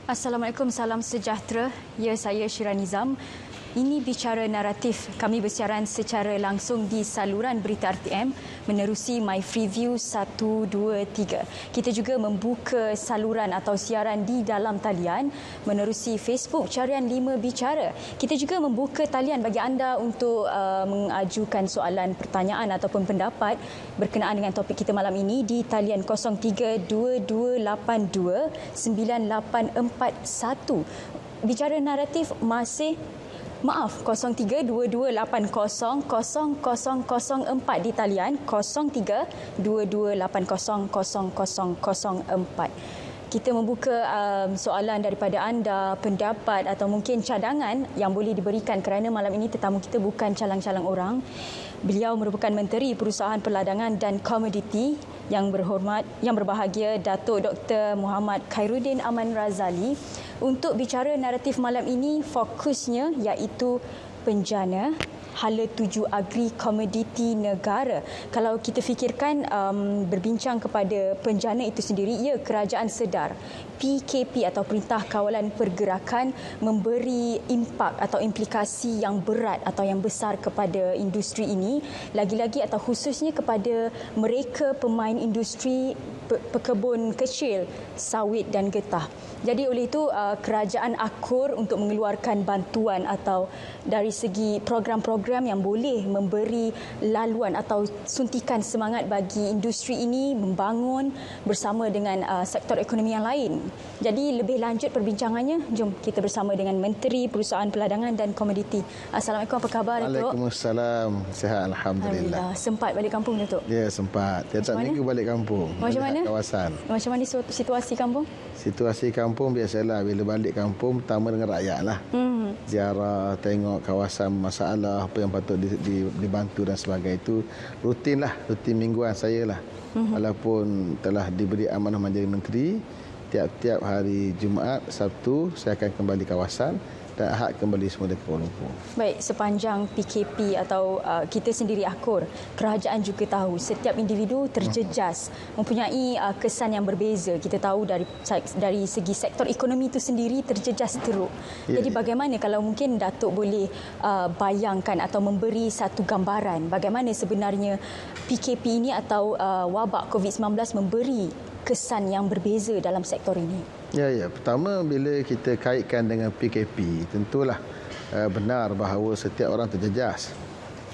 Assalamualaikum, salam sejahtera. Ya, saya Syira Nizam. Ini Bicara Naratif. Kami bersiaran secara langsung di saluran berita RTM menerusi My Freeview 1, 2, 3. Kita juga membuka saluran atau siaran di dalam talian menerusi Facebook Carian 5 Bicara. Kita juga membuka talian bagi anda untuk mengajukan soalan, pertanyaan ataupun pendapat berkenaan dengan topik kita malam ini di talian 0322829841. Bicara Naratif masih (0322800004) di talian 0322800004. Kita membuka soalan daripada anda, pendapat atau mungkin cadangan yang boleh diberikan kerana malam ini tetamu kita bukan calang-calang orang. Beliau merupakan Menteri Perusahaan Perladangan dan Komoditi yang berhormat, yang berbahagia Datuk Dr. Muhammad Khairuddin Aman Razali. Untuk Bicara Naratif malam ini, fokusnya iaitu penjana hala tuju agri komoditi negara. Kalau kita fikirkan berbincang kepada penjana itu sendiri, ya, kerajaan sedar PKP atau Perintah Kawalan Pergerakan memberi impak atau implikasi yang berat atau yang besar kepada industri ini, lagi-lagi atau khususnya kepada mereka pemain industri pekebun kecil, sawit dan getah. Jadi oleh itu kerajaan akur untuk mengeluarkan bantuan atau dari segi program-program yang boleh memberi laluan atau suntikan semangat bagi industri ini membangun bersama dengan sektor ekonomi yang lain. Jadi lebih lanjut perbincangannya, jom kita bersama dengan Menteri Perusahaan Perladangan dan Komoditi. Assalamualaikum, apa khabar Datuk? Waalaikumsalam, sihat alhamdulillah. Sempat balik kampung Datuk? Ya, sempat. Tiap minggu balik kampung. Macam mana? Kawasan. Macam mana situasi kampung? Situasi kampung biasalah, bila balik kampung pertama dengan rakyat lah. Ziarah, tengok kawasan, masalah apa yang patut dibantu dan sebagainya, itu rutin mingguan saya lah. Walaupun telah diberi amanah menjadi menteri, tiap-tiap hari Jumaat, Sabtu saya akan kembali kawasan dan Ahad kembali semula ke Kuala Lumpur. Baik, sepanjang PKP atau kita sendiri akur, kerajaan juga tahu setiap individu terjejas mempunyai kesan yang berbeza. Kita tahu dari segi sektor ekonomi itu sendiri terjejas teruk. Jadi bagaimana kalau mungkin Datuk boleh bayangkan atau memberi satu gambaran bagaimana sebenarnya PKP ini atau wabak COVID-19 memberi kesan yang berbeza dalam sektor ini? Ya. Pertama, bila kita kaitkan dengan PKP, tentulah benar bahawa setiap orang terjejas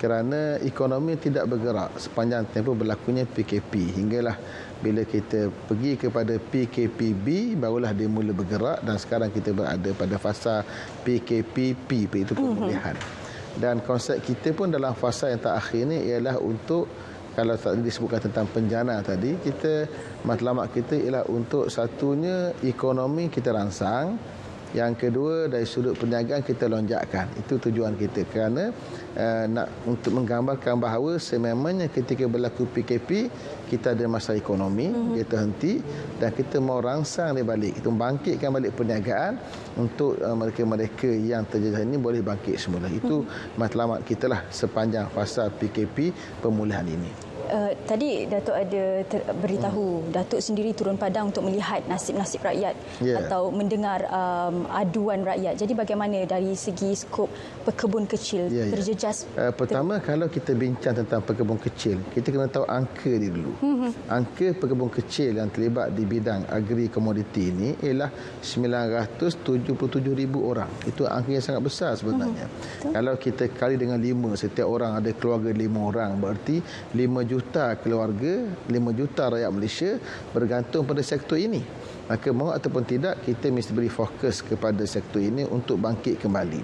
kerana ekonomi tidak bergerak sepanjang tempoh berlakunya PKP. Hinggalah bila kita pergi kepada PKPB, barulah dia mula bergerak dan sekarang kita berada pada fasa PKPP, iaitu pemulihan. Dan konsep kita pun dalam fasa yang terakhir ini ialah untuk, kalau tadi disebutkan tentang penjana tadi, kita matlamat kita ialah untuk satunya ekonomi kita rangsang, yang kedua dari sudut perniagaan kita lonjakkan. Itu tujuan kita kerana untuk menggambarkan bahawa sememangnya ketika berlaku PKP kita ada masalah ekonomi, dia terhenti dan kita mau rangsang dia balik, kita membangkitkan balik perniagaan untuk mereka-mereka yang terjejas ini boleh bangkit semula. Itu matlamat kita lah sepanjang fasa PKP pemulihan ini. Tadi Datuk ada beritahu Datuk sendiri turun padang untuk melihat nasib-nasib rakyat atau mendengar aduan rakyat. Jadi bagaimana dari segi skop pekebun kecil terjejas? Pertama, kalau kita bincang tentang pekebun kecil, kita kena tahu angka dia dulu. Angka pekebun kecil yang terlibat di bidang agri komoditi ini ialah 977,000 orang. Itu angka yang sangat besar sebenarnya. Kalau kita kali dengan 5, setiap orang ada keluarga 5 orang, berarti 5 juta keluarga, 5 juta rakyat Malaysia bergantung pada sektor ini. Maka mahu ataupun tidak, kita mesti beri fokus kepada sektor ini untuk bangkit kembali.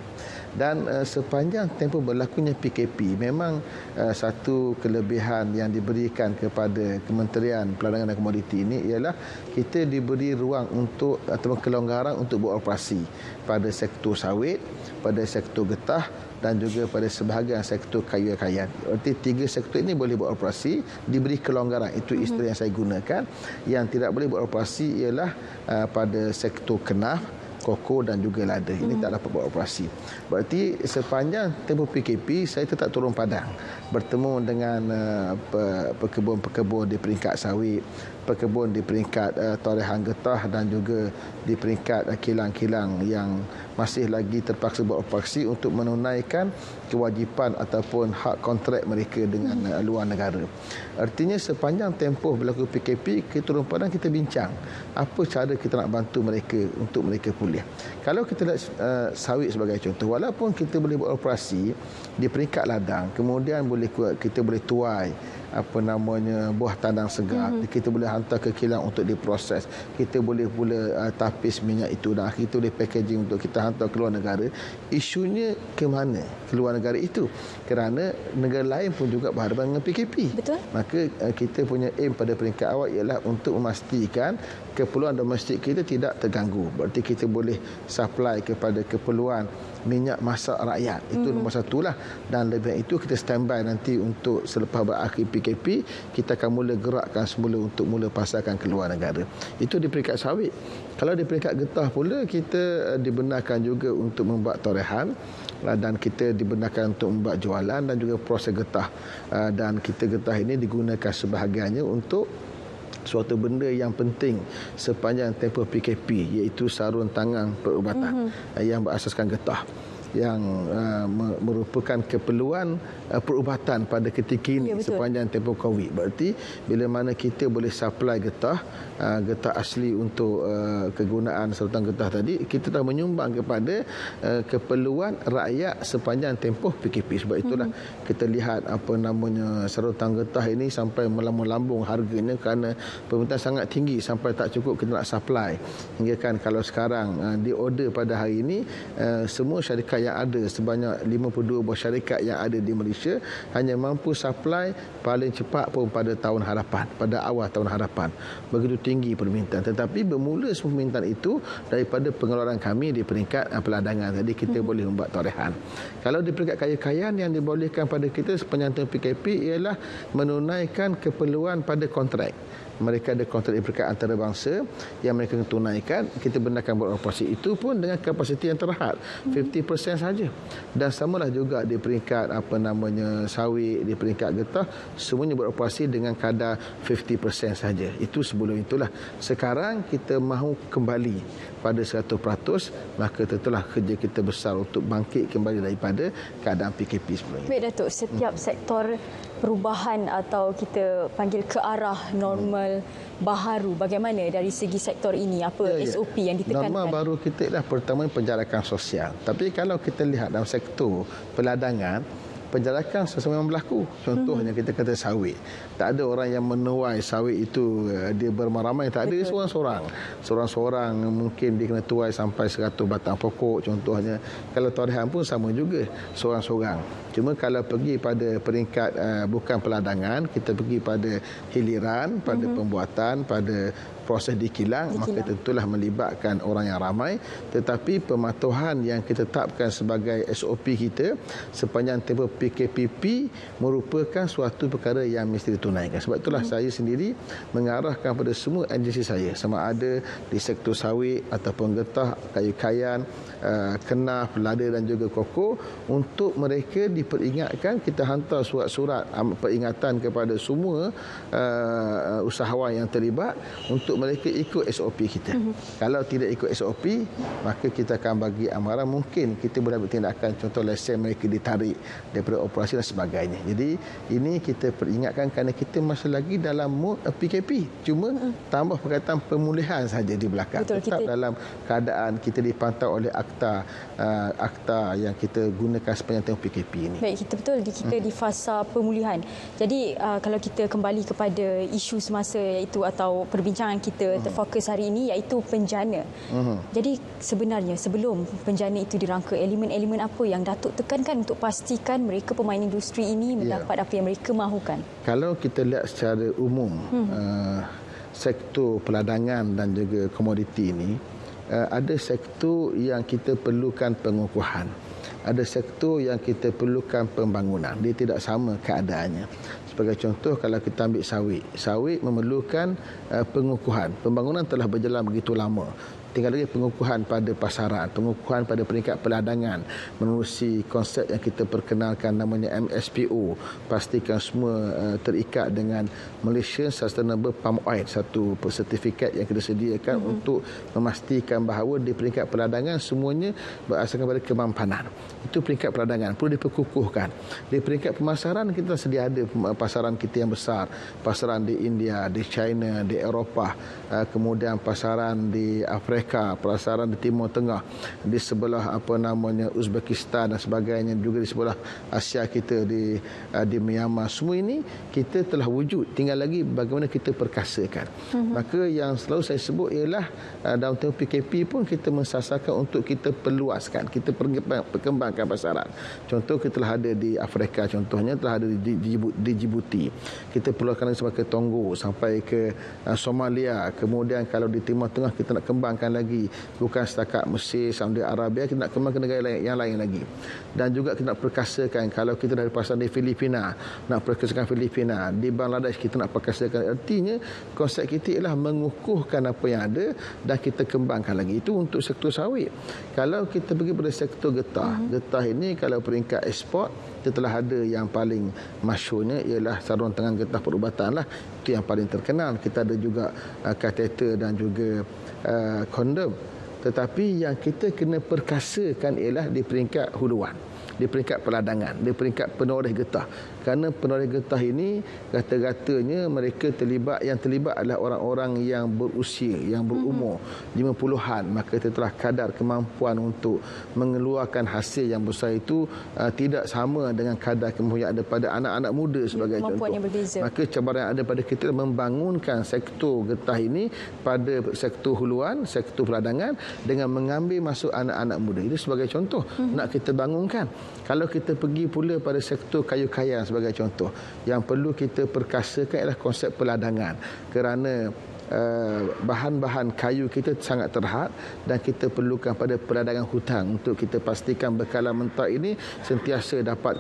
Dan sepanjang tempoh berlakunya PKP, memang satu kelebihan yang diberikan kepada Kementerian Perdagangan dan Komoditi ini ialah kita diberi ruang untuk atau kelonggaran untuk beroperasi pada sektor sawit, pada sektor getah dan juga pada sebahagian sektor kayu-kayan. Arti 3 sektor ini boleh beroperasi, diberi kelonggaran. Itu istilah yang saya gunakan. Yang tidak boleh beroperasi ialah pada sektor kenaf, koko dan juga lada. Ini tak dapat beroperasi. Berarti sepanjang tempoh PKP saya tetap turun padang bertemu dengan pekebun-pekebun di peringkat sawit, pekebun di peringkat torehan getah dan juga di peringkat kilang-kilang yang masih lagi terpaksa beroperasi untuk menunaikan kewajipan ataupun hak kontrak mereka dengan luar negara. Artinya sepanjang tempoh berlaku PKP, kita turun padang, kita bincang apa cara kita nak bantu mereka untuk mereka pulih. Kalau kita lihat sawit sebagai contoh, walaupun kita boleh beroperasi di peringkat ladang, kemudian kita boleh tuai buah tandang segar, kita boleh hantar ke kilang untuk diproses, kita boleh pula tapis minyak itu dan kita boleh packaging untuk kita hantar ke luar negara. Isunya ke mana ke luar negara itu? Kerana negara lain pun juga berhadapan dengan PKP. Betul. Maka kita punya aim pada peringkat awal ialah untuk memastikan keperluan domestik kita tidak terganggu. Berarti kita boleh supply kepada keperluan minyak masak rakyat. Itu nombor satulah. Dan lebih itu kita standby nanti untuk selepas berakhir PKP, kita akan mula gerakkan semula untuk mula pasarkan ke luar negara. Itu di peringkat sawit. Kalau di peringkat getah pula, kita dibenarkan juga untuk membuat torehan dan kita dibenarkan untuk membuat jualan dan juga proses getah. Dan kita getah ini digunakan sebahagiannya untuk suatu benda yang penting sepanjang tempoh PKP, iaitu sarung tangan perubatan yang berasaskan getah, yang merupakan keperluan perubatan pada ketika ini sepanjang tempoh COVID. Berarti bila mana kita boleh supply getah asli untuk kegunaan sarung getah tadi, kita dah menyumbang kepada keperluan rakyat sepanjang tempoh PKP. Sebab itulah kita lihat sarung getah ini sampai melambung harganya kerana permintaan sangat tinggi sampai tak cukup kita nak supply. Hingga kan kalau sekarang di order pada hari ini, semua syarikat yang ada, sebanyak 52 buah syarikat yang ada di Malaysia hanya mampu supply paling cepat pun pada tahun harapan, pada awal tahun harapan. Begitu tinggi permintaan. Tetapi bermula semua permintaan itu daripada pengeluaran kami di peringkat peladangan. Jadi kita boleh membuat torehan. Kalau di peringkat kaya-kayaan, yang dibolehkan pada kita sepanjang tahun PKP ialah menunaikan keperluan pada kontrak. Mereka ada kontrak di peringkat antarabangsa yang mereka tunaikan, kita benarkan beroperasi. Itu pun dengan kapasiti yang terhad, 50% saja. Dan samalah juga di peringkat sawit, di peringkat getah, semuanya beroperasi dengan kadar 50% saja. Itu sebelum itulah. Sekarang kita mahu kembali pada 100%, maka tentulah kerja kita besar untuk bangkit kembali daripada keadaan PKP sebelum ini. Baik Datuk, setiap sektor perubahan atau kita panggil ke arah normal baharu, bagaimana dari segi sektor ini, apa SOP yang ditekankan? Normal baru kita adalah pertama penjarakan sosial. Tapi kalau kita lihat dalam sektor peladangan, penjarakan sesama yang berlaku. Contohnya kita kata sawit. Tak ada orang yang menuai sawit itu dia beramai-ramai, tak ada, seorang-seorang. Seorang-seorang mungkin dia kena tuai sampai 100 batang pokok contohnya. Kalau torehan pun sama juga, seorang-seorang. Cuma kalau pergi pada peringkat bukan peladangan, kita pergi pada hiliran, pada pembuatan, pada proses di kilang, maka tentulah melibatkan orang yang ramai. Tetapi pematuhan yang kita tetapkan sebagai SOP kita sepanjang tempoh PKPP merupakan suatu perkara yang mesti ditunaikan. Sebab itulah saya sendiri mengarahkan pada semua agensi saya, sama ada di sektor sawit ataupun getah, kayu-kayan, kenaf, lada dan juga koko, untuk mereka diperingatkan. Kita hantar surat-surat peringatan kepada semua usahawan yang terlibat untuk mereka ikut SOP kita. Kalau tidak ikut SOP, maka kita akan bagi amaran. Mungkin kita boleh ambil tindakan, contoh lesen mereka ditarik daripada operasi dan sebagainya. Jadi ini kita peringatkan kerana kita masih lagi dalam mood PKP. Cuma tambah perkataan pemulihan saja di belakang. Betul, tetap dalam keadaan kita dipantau oleh akta yang kita gunakan sepanjang tahun PKP ini. Baik, kita di fasa pemulihan. Jadi kalau kita kembali kepada isu semasa iaitu atau perbincangan kita terfokus hari ini, iaitu penjana. Jadi sebenarnya sebelum penjana itu dirangka, elemen-elemen apa yang Datuk tekankan untuk pastikan mereka pemain industri ini mendapat apa yang mereka mahukan? Kalau kita lihat secara umum sektor peladangan dan juga komoditi ini, ada sektor yang kita perlukan pengukuhan, ada sektor yang kita perlukan pembangunan. Dia tidak sama keadaannya. Sebagai contoh, kalau kita ambil sawit memerlukan pengukuhan. Pembangunan telah berjalan begitu lama. tinggal lagi pengukuhan pada pasaran, pengukuhan pada peringkat peladangan menerusi konsep yang kita perkenalkan namanya MSPO. Pastikan semua terikat dengan Malaysian Sustainable Palm Oil, satu sertifikat yang kita sediakan untuk memastikan bahawa di peringkat peladangan semuanya berasaskan pada kemampanan. Itu peringkat peladangan perlu diperkukuhkan. Di peringkat pemasaran kita sedia ada pasaran kita yang besar, pasaran di India, di China, di Eropah, kemudian pasaran di Afrika, pasaran di Timur Tengah, di sebelah Uzbekistan dan sebagainya, juga di sebelah Asia kita di Myanmar. Semua ini kita telah wujud, tinggal lagi bagaimana kita perkasakan. Maka yang selalu saya sebut ialah dalam tempoh PKP pun kita mensasarkan untuk kita perluaskan, kita perkembangkan pasaran. Contoh kita telah ada di Afrika, contohnya telah ada di Djibouti. Kita perluaskan sampai ke Togo, sampai ke Somalia. Kemudian kalau di Timur Tengah kita nak kembangkan lagi, bukan setakat Mesir, Saudi Arabia, kita nak kembangkan negara yang lain lagi. Dan juga kita nak perkasakan, kalau kita dari pasaran di Filipina, nak perkasakan Filipina, di Bangladesh kita nak perkasakan. Artinya konsep kita ialah mengukuhkan apa yang ada dan kita kembangkan lagi. Itu untuk sektor sawit. Kalau kita pergi pada sektor getah, getah ini kalau peringkat ekspor, kita telah ada yang paling masyhurnya ialah sarung tangan getah perubatan lah. Itu yang paling terkenal. Kita ada juga kateter dan juga kondom. Tetapi yang kita kena perkasakan ialah di peringkat huluan, di peringkat peladangan, di peringkat penoreh getah. Kerana penoreh getah ini rata-ratanya mereka yang terlibat adalah orang-orang yang berusia, yang berumur 50-an. Maka telah kadar kemampuan untuk mengeluarkan hasil yang besar itu tidak sama dengan kadar kemampuan yang ada pada anak-anak muda sebagai contoh. Yang berbeza. Maka cabaran yang ada pada kita membangunkan sektor getah ini pada sektor huluan, sektor peladangan dengan mengambil masuk anak-anak muda. Itu sebagai contoh nak kita bangunkan. Kalau kita pergi pula pada sektor kayu-kayan sebagai contoh, yang perlu kita perkasakan ialah konsep peladangan. Kerana bahan-bahan kayu kita sangat terhad dan kita perlukan pada peladangan hutan untuk kita pastikan bekalan mentah ini sentiasa dapat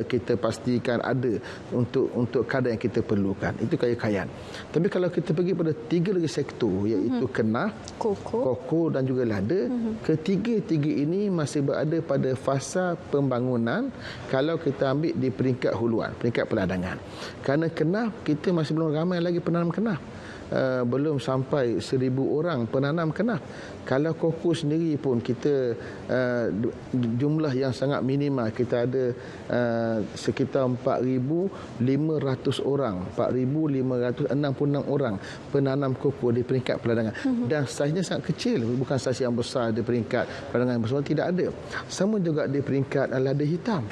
kita pastikan ada untuk kadar yang kita perlukan. Itu kayu-kayan. Tapi kalau kita pergi pada 3 lagi sektor, iaitu kenaf, koko dan juga lada, ketiga-tiga ini masih berada pada fasa pembangunan kalau kita ambil di peringkat huluan, peringkat peladangan. Kerana kenaf kita masih belum ramai lagi penanam kenaf. Belum sampai 1,000 orang penanam kenaf. Kalau koko sendiri pun kita jumlah yang sangat minimal. Kita ada sekitar 4,500 orang, 4,566 orang penanam koko di peringkat peladangan. Dan saiznya sangat kecil, bukan saiz yang besar di peringkat peladangan besar, tidak ada. Sama juga di peringkat lada hitam,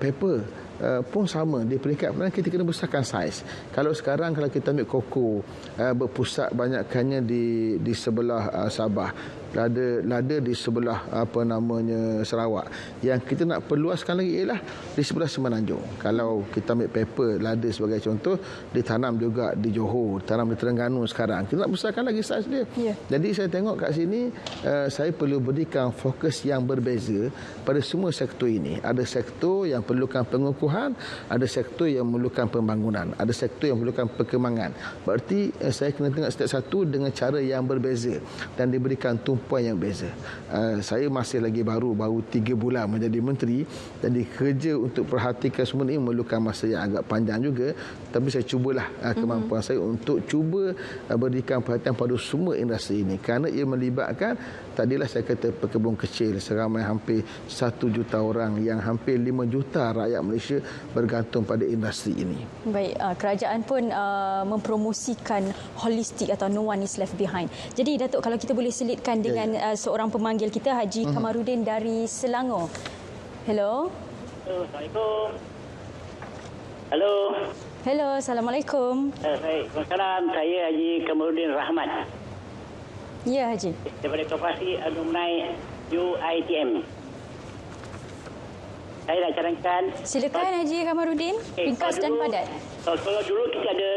pepper. Pun sama di peringkat peladangan kita kena besarkan saiz. Kalau sekarang kalau kita ambil koko berpusat banyakkannya di sebelah Sabah, lada di sebelah Sarawak. Yang kita nak perluaskan lagi ialah di sebelah Semenanjung. Kalau kita ambil pepper, lada sebagai contoh, ditanam juga di Johor, ditanam di Terengganu sekarang. Kita nak besarkan lagi saiz dia. Jadi saya tengok kat sini saya perlu berikan fokus yang berbeza pada semua sektor ini. Ada sektor yang perlukan pengukuhan, ada sektor yang memerlukan pembangunan, ada sektor yang memerlukan perkembangan. Berarti saya kena tengok setiap satu dengan cara yang berbeza dan diberikan tumpuan yang berbeza. Saya masih lagi baru 3 bulan menjadi menteri, jadi kerja untuk perhatikan semua ini memerlukan masa yang agak panjang juga. Tapi saya cubalah kemampuan saya untuk cuba berikan perhatian pada semua industri ini, kerana ia melibatkan, tadilah saya kata pekebun kecil seramai hampir 1 juta orang, yang hampir 5 juta rakyat Malaysia bergantung pada industri ini. Baik, kerajaan pun mempromosikan holistik atau no one is left behind. Jadi Datuk, kalau kita boleh selitkan dengan seorang pemanggil kita, Haji Kamarudin dari Selangor. Hello. Assalamualaikum. Halo. Hello, Assalamualaikum. Waalaikumsalam. Saya Haji Kamarudin Rahmat. Ya, Haji. Daripada Korporasi Alumni UiTM. Saya nak cadangkan. Silakan Haji Kamarudin, ringkas dan padat. Kalau dulu kita ada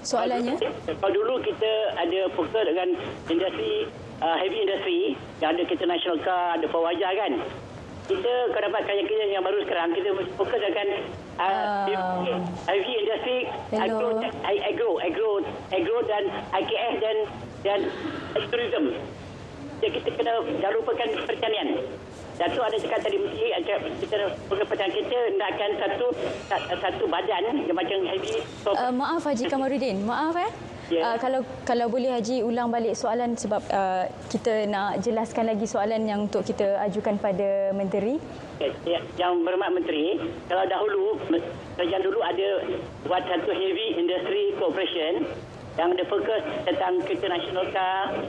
Soalannya? Kalau dulu kita ada fokus dengan industri heavy industry, yang ada kita national car, ada Fawajah kan. Kita kalau dapat kerja yang baru sekarang, kita mesti fokus dengan heavy industry, agro dan IKS dan tourism. Jadi kita kena jangan lupakan pertanian. Datuk ada cakap tadi mesti kita pertanian kita nakkan satu badan yang macam heavy. Maaf Haji Kamarudin, maaf Ya. Kalau boleh Haji ulang balik soalan sebab kita nak jelaskan lagi soalan yang untuk kita ajukan pada Menteri. Yang berhormat Menteri, kalau dahulu kerajaan dulu ada buat satu heavy industry corporation yang ada fokus tentang kereta nasional car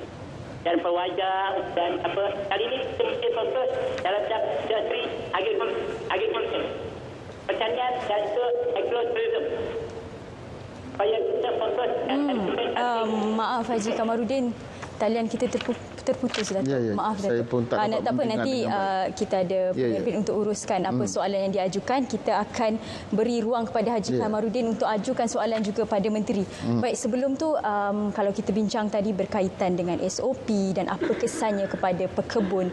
dan perwajar dan apa. Kali ini kita fokus dalam industri agriculture, pertanian dan agrotourism. Supaya kita fokus. Maaf Haji Kamarudin, talian kita terputus Datuk. Ya. Maaf Saya Datuk. pun tak dapat Tak apa, nanti kita ada pemimpin untuk uruskan apa soalan yang diajukan. Kita akan beri ruang kepada Haji Kamarudin untuk ajukan soalan juga pada Menteri. Baik, sebelum tu kalau kita bincang tadi berkaitan dengan SOP dan apa kesannya kepada pekebun.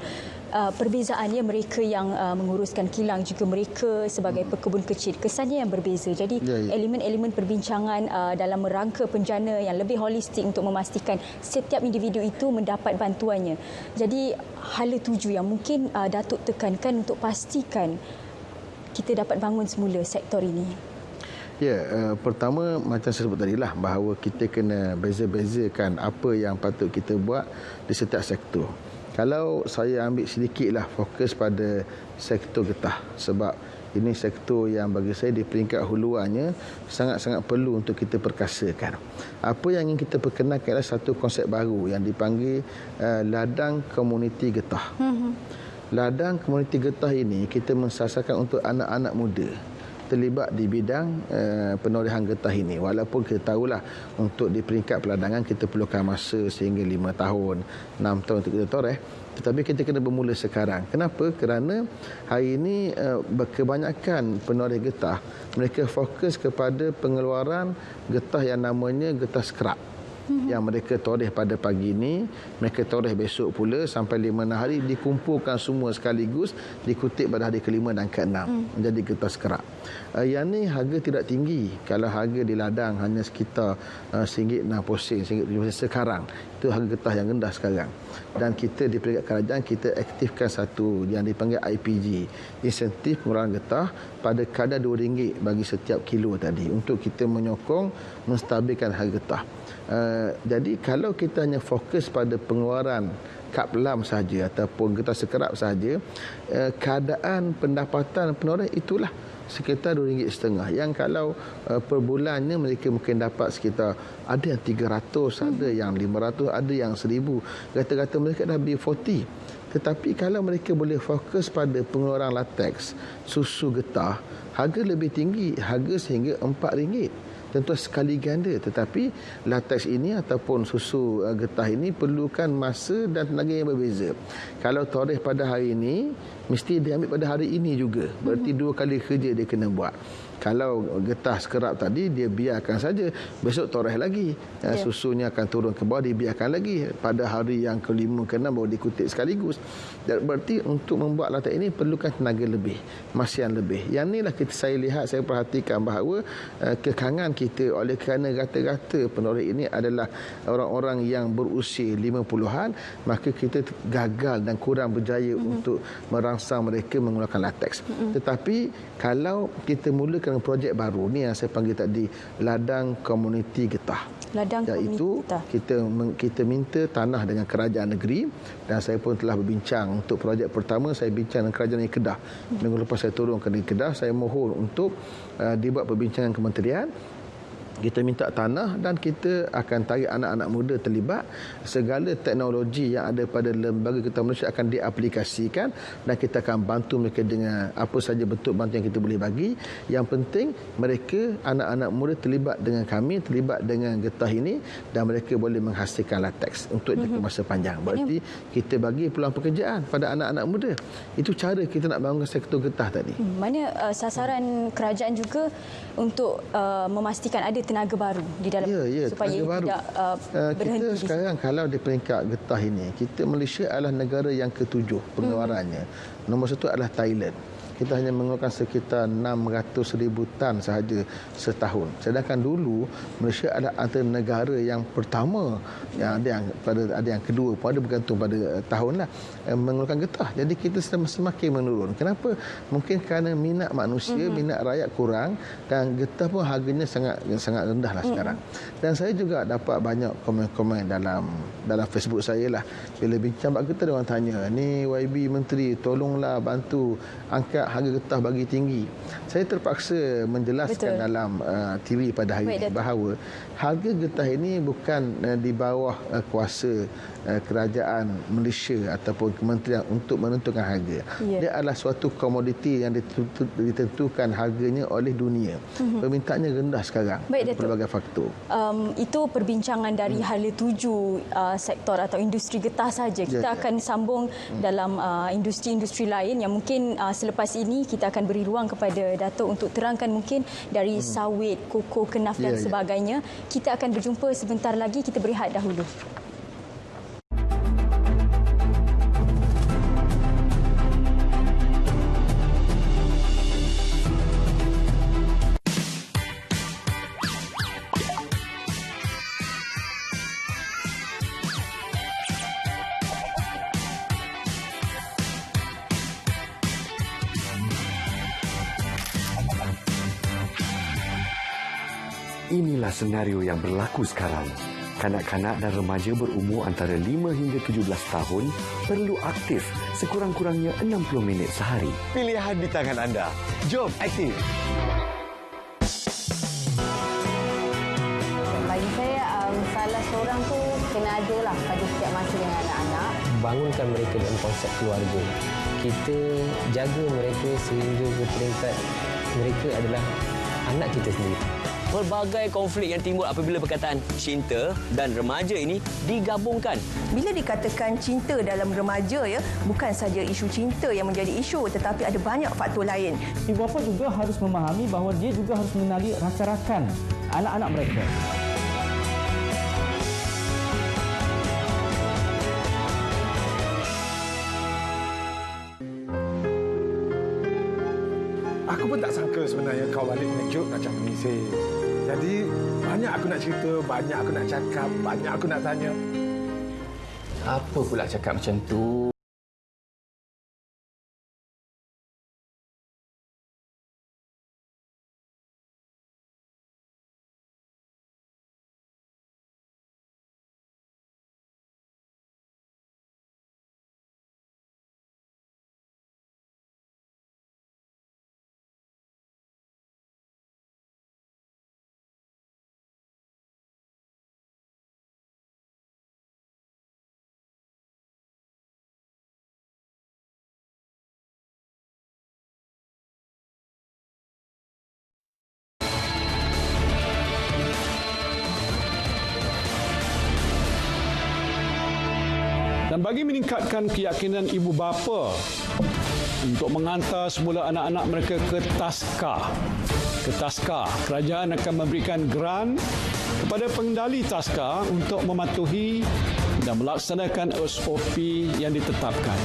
Perbezaannya mereka yang menguruskan kilang juga mereka sebagai pekebun kecil kesannya yang berbeza. Jadi elemen-elemen perbincangan dalam rangka penjana yang lebih holistik untuk memastikan setiap individu itu mendapat bantuannya. Jadi hala tuju yang mungkin Datuk tekankan untuk pastikan kita dapat bangun semula sektor ini. Ya, pertama macam saya sebut tadi lah bahawa kita kena beza-bezakan apa yang patut kita buat di setiap sektor. Kalau saya ambil sedikitlah fokus pada sektor getah sebab ini sektor yang bagi saya di peringkat huluannya sangat-sangat perlu untuk kita perkasakan. Apa yang ingin kita perkenalkan adalah satu konsep baru yang dipanggil ladang komuniti getah. Ladang komuniti getah ini kita mensasarkan untuk anak-anak muda terlibat di bidang penorehan getah ini. Walaupun kita tahulah untuk di peringkat peladangan kita perlukan masa sehingga 5 tahun, 6 tahun untuk kita toreh. Tetapi kita kena bermula sekarang. Kenapa? Kerana hari ini kebanyakan penoreh getah mereka fokus kepada pengeluaran getah yang namanya getah skrap. Yang mereka toreh pada pagi ini, mereka toreh besok pula sampai 5 hari, dikumpulkan semua sekaligus, dikutip pada hari ke-5 dan ke-6 menjadi getah skrap. Yang ni harga tidak tinggi. Kalau harga di ladang hanya sekitar RM1.60, RM1.70 sekarang. Itu harga getah yang rendah sekarang. Dan kita di peringkat kerajaan kita aktifkan satu yang dipanggil IPG, insentif pengeluaran getah pada kadar RM2 bagi setiap kilo tadi untuk kita menyokong menstabilkan harga getah. Jadi kalau kita hanya fokus pada pengeluaran kap lam saja ataupun getah sekerap saja, keadaan pendapatan penoreh itulah sekitar RM2.50. Yang kalau per bulannya mereka mungkin dapat sekitar ada yang 300, ada yang 500, ada yang 1000. Kata-kata mereka dah B40. Tetapi kalau mereka boleh fokus pada pengeluaran latex, susu getah, harga lebih tinggi, harga sehingga RM4. Tentu sekali ganda, tetapi latex ini ataupun susu getah ini perlukan masa dan tenaga yang berbeza. Kalau toreh pada hari ini, mesti diambil pada hari ini juga. Berarti 2 kali kerja dia kena buat. Kalau getah sekerap tadi, dia biarkan saja. Besok toreh lagi. Susunya akan turun ke bawah, dibiarkan lagi. Pada hari yang ke-5, ke-6 baru dikutip sekaligus. Dan berarti untuk membuat latex ini perlukan tenaga lebih, masa yang lebih. Yang inilah saya lihat, saya perhatikan bahawa kekangan kita oleh kerana rata-rata penoreh ini adalah orang-orang yang berusia 50-an, maka kita gagal dan kurang berjaya untuk merangsang mereka menggunakan latex. Tetapi kalau kita mulakan projek baru ni yang saya panggil tadi ladang komuniti getah. Ladang iaitu kita minta tanah dengan kerajaan negeri, dan saya pun telah berbincang untuk projek pertama. Saya bincang dengan kerajaan negeri Kedah. Minggu lepas saya turun ke negeri Kedah, saya mohon untuk dibuat perbincangan kementerian. Kita minta tanah dan kita akan tarik anak-anak muda terlibat. Segala teknologi yang ada pada lembaga getah Malaysia akan diaplikasikan dan kita akan bantu mereka dengan apa saja bentuk bantuan yang kita boleh bagi. Yang penting mereka, anak-anak muda terlibat dengan kami, terlibat dengan getah ini dan mereka boleh menghasilkan latex untuk jangka masa panjang. Berarti kita bagi peluang pekerjaan pada anak-anak muda. Itu cara kita nak bangun sektor getah tadi. Mana sasaran kerajaan juga untuk memastikan ada tenaga baru di dalam supaya tidak berhenti. Kita sekarang kalau di peringkat getah ini, kita Malaysia adalah negara yang ke-7 pengeluarannya. Nombor 1 adalah Thailand. kita hanya mengeluarkan sekitar 600,000 tan sahaja setahun. Sedangkan dulu Malaysia adalah antara negara yang pertama, yang ada yang kedua pun ada, bergantung pada tahun lah, mengeluarkan getah. Jadi kita semakin menurun. Kenapa? Mungkin kerana minat manusia, minat rakyat kurang, dan getah pun harganya sangat rendah lah sekarang. Dan saya juga dapat banyak komen-komen dalam Facebook saya lah. Bila bincang bab getah, orang tanya, ni YB Menteri tolonglah bantu angkat harga getah bagi tinggi. Saya terpaksa menjelaskan dalam TV pada hari ini bahawa harga getah ini bukan di bawah kuasa kerajaan Malaysia ataupun kementerian untuk menentukan harga. Dia adalah suatu komoditi yang ditentukan harganya oleh dunia. Permintaannya rendah sekarang. Pelbagai faktor. Itu perbincangan dari hala tuju sektor atau industri getah saja. Kita akan sambung dalam industri-industri lain yang mungkin selepas ini kita akan beri ruang kepada Datuk untuk terangkan mungkin dari sawit, koko, kenaf dan sebagainya. Kita akan berjumpa sebentar lagi. Kita berehat dahulu. Inilah senario yang berlaku sekarang. Kanak-kanak dan remaja berumur antara 5 hingga 17 tahun perlu aktif sekurang-kurangnya 60 minit sehari. Pilihan di tangan anda. Jom aktif. Bagi saya, salah seorang tu kena ada lah pada setiap masa dengan anak-anak. Bangunkan mereka dalam konsep keluarga. Kita jaga mereka sehingga ke peringkat mereka adalah anak kita sendiri. Pelbagai konflik yang timbul apabila perkataan cinta dan remaja ini digabungkan. Bila dikatakan cinta dalam remaja, bukan saja isu cinta yang menjadi isu, tetapi ada banyak faktor lain. Ibu bapa juga harus memahami bahawa dia juga harus mengenali rakan-rakan anak-anak mereka. Aku pun tak sangka sebenarnya kau balik mengejut macam ni, Sey. Jadi, banyak aku nak cerita, banyak aku nak cakap, banyak aku nak tanya. Apa pula cakap macam tu? Dan bagi meningkatkan keyakinan ibu bapa untuk menghantar semula anak-anak mereka ke taska. Ke taska, kerajaan akan memberikan grant kepada pengendali taska untuk mematuhi dan melaksanakan SOP yang ditetapkan.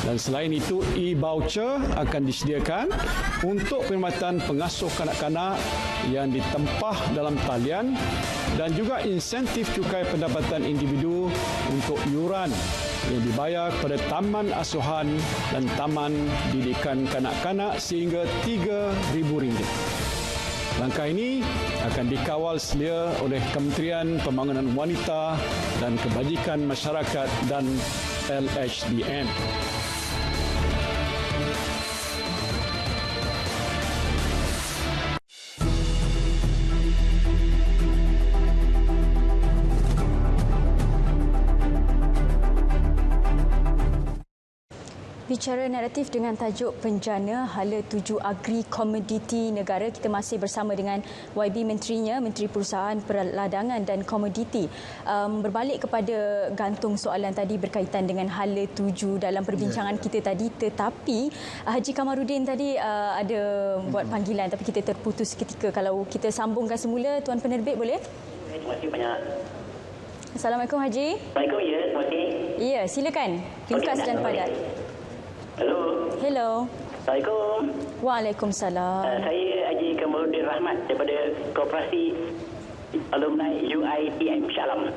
Dan selain itu, e-voucher akan disediakan untuk perkhidmatan pengasuh kanak-kanak yang ditempah dalam talian dan juga insentif cukai pendapatan individu untuk yuran yang dibayar kepada taman asuhan dan taman didikan kanak-kanak sehingga RM3,000. Langkah ini akan dikawal selia oleh Kementerian Pembangunan Wanita dan Kebajikan Masyarakat dan LHDN. Bicara naratif dengan tajuk Penjana Hala Tuju Agri Komoditi Negara, kita masih bersama dengan YB Menterinya, Menteri Perusahaan Perladangan dan Komoditi. Berbalik kepada gantung soalan tadi berkaitan dengan Hala Tuju dalam perbincangan kita tadi, tetapi Haji Kamarudin tadi ada buat panggilan tapi kita terputus seketika. Kalau kita sambungkan semula, Tuan Penerbit boleh? Terima kasih banyak. Assalamualaikum Haji. Assalamualaikum, ya, terima kasih. Ya, silakan. Ringkas dan padat. Hello. Hello. Assalamualaikum. Waalaikumsalam. Saya Haji Kamarudin Rahmat daripada Koperasi Alumni UiTM Shah Alam.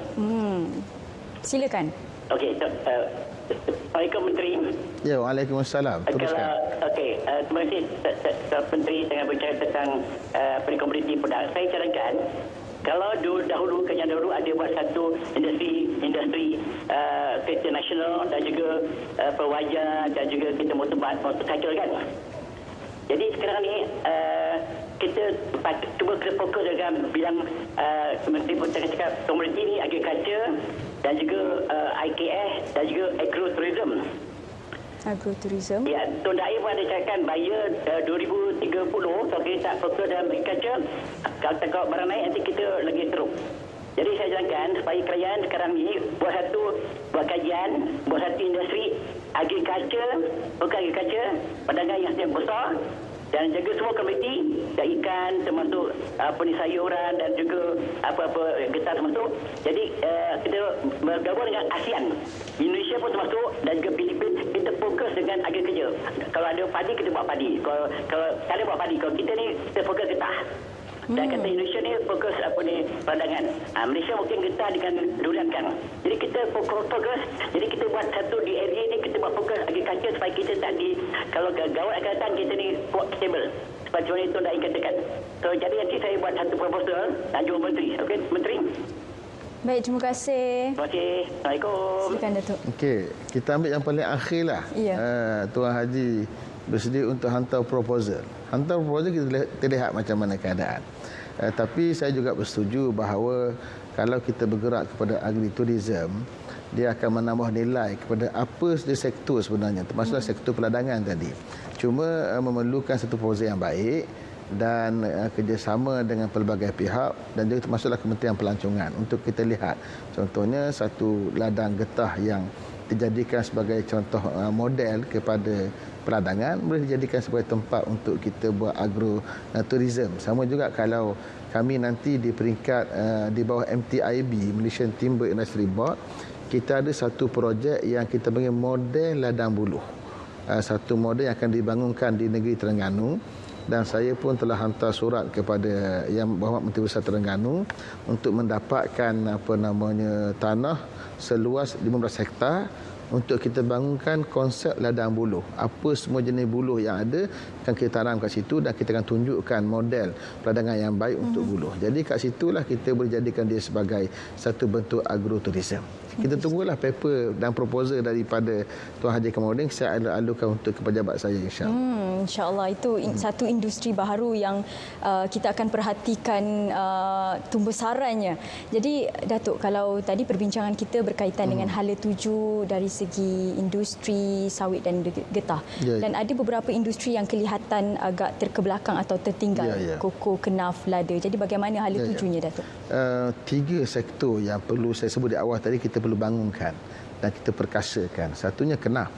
Silakan. Okey, Assalamualaikum Menteri. Ya, Waalaikumsalam. Teruskan. Okey, terima kasih Menteri tengah bercakap tentang komoditi produk. Saya cadangkan kalau dahulu ada buat satu industri kereta nasional dan juga perwajar dan juga kita motorcycle kan. Jadi sekarang ni kita cuba fokus dengan bidang Menteri pun cakap komoditi ni agriculture dan juga IKS dan juga agrotourism. Agrotourism. Ya, Tun Daim pun ada cakapkan bayar 2030 kalau kita tak fokus dalam agriculture, kalau barang naik nanti kita lagi teruk. Jadi saya jalankan supaya kerajaan sekarang ni buat kajian, buat satu industri agriculture, bukan agriculture, perdagangan yang besar dan jaga semua komoditi, ikan termasuk sayuran dan juga apa-apa getah termasuk. Jadi kita bergabung dengan ASEAN, Indonesia pun termasuk dan juga Filipina. Kita fokus dengan agriculture. Kalau ada padi kita buat padi. Kalau tak ada buat padi, kalau kita ni kita fokus getah. Dan kata Indonesia ni fokus perdagangan. Malaysia mungkin getah dengan durian kan. Jadi kita fokus. Jadi kita buat satu di area ni kita buat fokus agriculture supaya kita tak kalau gawat akan datang kita ni stable. Seperti mana itu dah katakan. So jadi nanti saya buat satu proposal dan jumpa Menteri. Okey, Menteri. Baik, terima kasih. Terima kasih. Assalamualaikum. Silakan Datuk. Okey, kita ambil yang paling akhir lah. Ya. Tuan Haji bersedia untuk hantar proposal. Hantar proposal kita lihat macam mana keadaan. Tapi saya juga bersetuju bahawa kalau kita bergerak kepada agritourism, dia akan menambah nilai kepada apa sahaja sektor sebenarnya, termasuklah sektor perdagangan tadi. Cuma memerlukan satu proposal yang baik dan kerjasama dengan pelbagai pihak dan juga termasuklah Kementerian Pelancongan untuk kita lihat. Contohnya satu ladang getah yang dijadikan sebagai contoh model kepada perdagangan boleh dijadikan sebagai tempat untuk kita buat agrotourism. Sama juga kalau kami nanti di peringkat di bawah MTIB, Malaysian Timber Industry Board, kita ada satu projek yang kita panggil model ladang buluh. Satu model yang akan dibangunkan di negeri Terengganu dan saya pun telah hantar surat kepada Yang Berhormat Menteri Besar Terengganu untuk mendapatkan tanah seluas 15 hektar untuk kita bangunkan konsep ladang buluh. Apa semua jenis buluh yang ada akan kita tanam kat situ dan kita akan tunjukkan model perdagangan yang baik untuk buluh. Jadi kat situlah kita boleh jadikan dia sebagai satu bentuk agrotourism. Kita tunggulah paper dan proposal daripada Tuan Haji Kamarudin. Saya alurkan untuk ke pejabat saya, insya-Allah. InsyaAllah itu satu industri baru yang kita akan perhatikan tumbesarannya. Jadi Datuk, kalau tadi perbincangan kita berkaitan dengan hala tuju dari segi industri sawit dan getah. Dan ada beberapa industri yang kelihatan agak terkebelakang atau tertinggal. Koko, kenaf, lada. Jadi bagaimana hala tujunya, Datuk? 3 sektor yang perlu saya sebut di awal tadi kita perlu bangunkan dan kita perkasakan. Satunya kenaf.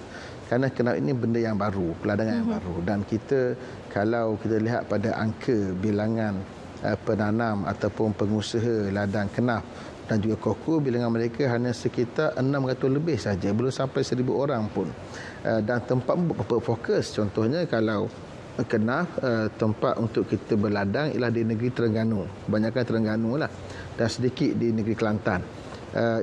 Kerana kenaf ini benda yang baru, perdagangan yang baru. Dan kita, kalau kita lihat pada angka bilangan penanam ataupun pengusaha ladang kenaf dan juga koko, bilangan mereka hanya sekitar 600 lebih saja, belum sampai 1,000 orang pun. Dan tempat berfokus, contohnya kalau kenaf, tempat untuk kita berladang ialah di negeri Terengganu. Kebanyakan Terengganu lah. Dan sedikit di negeri Kelantan.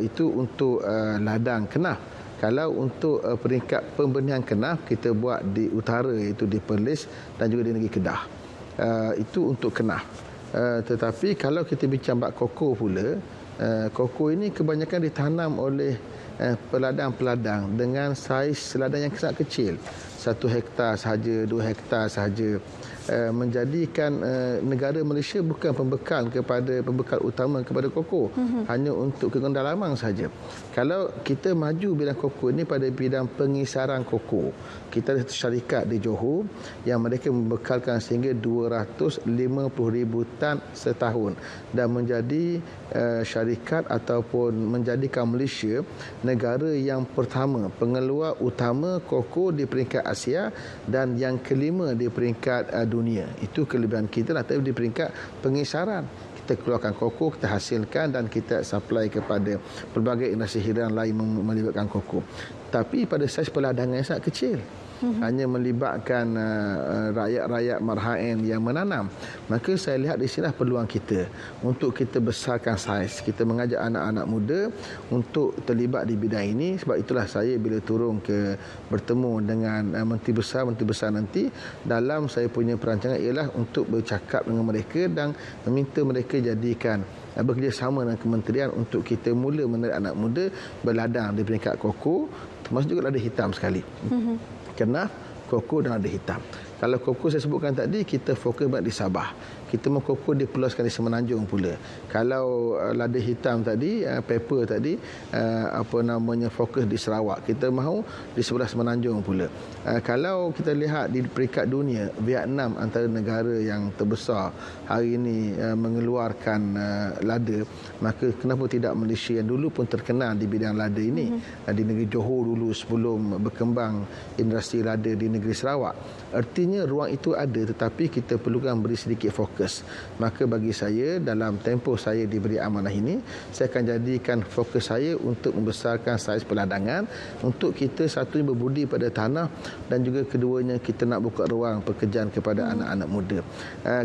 Itu untuk ladang kenaf. Kalau untuk peringkat pembenihan kenaf, kita buat di utara, iaitu di Perlis dan juga di negeri Kedah. Itu untuk kenaf. Tetapi kalau kita bincang bab koko pula, koko ini kebanyakan ditanam oleh peladang-peladang dengan saiz ladang yang sangat kecil. 1 hektar sahaja, 2 hektar sahaja. Menjadikan negara Malaysia bukan pembekal utama kepada koko, hanya untuk kegondalaman saja. Kalau kita maju bidang koko ini pada bidang pengisaran koko, kita ada syarikat di Johor yang mereka membekalkan sehingga 250,000 tan setahun dan menjadi syarikat ataupun menjadikan Malaysia negara yang pertama pengeluar utama koko di peringkat Asia dan yang kelima di peringkat dunia. Itu kelebihan kita lah. Tapi di peringkat pengisaran, kita keluarkan koko, kita hasilkan dan kita supply kepada pelbagai industri hirangan lain melibatkan koko. tapi pada saiz peladangan yang sangat kecil. Hanya melibatkan rakyat-rakyat marhaen yang menanam. Maka saya lihat di sinilah peluang kita untuk kita besarkan saiz. Kita mengajak anak-anak muda untuk terlibat di bidang ini. Sebab itulah saya bila turun bertemu dengan menteri besar nanti, dalam saya punya perancangan ialah untuk bercakap dengan mereka dan meminta mereka jadikan bekerjasama dengan kementerian untuk kita mula menarik anak muda berladang di peringkat koko, termasuk juga lada hitam sekali. Kenaf, koko dan lada hitam. Kalau koko saya sebutkan tadi, kita fokus banyak di Sabah. Kita mahu koko dipeluaskan di Semenanjung pula. Kalau lada hitam tadi, pepper tadi, fokus di Sarawak. Kita mahu di sebelah Semenanjung pula. Kalau kita lihat di peringkat dunia, Vietnam antara negara yang terbesar hari ini mengeluarkan lada, maka kenapa tidak Malaysia yang dulu pun terkenal di bidang lada ini, di negeri Johor dulu sebelum berkembang industri lada di negeri Sarawak. Artinya ruang itu ada, tetapi kita perlukan beri sedikit fokus. Maka bagi saya, dalam tempoh saya diberi amanah ini, saya akan jadikan fokus saya untuk membesarkan saiz peladangan, untuk kita satu berbudi pada tanah, dan juga keduanya kita nak buka ruang pekerjaan kepada anak-anak muda.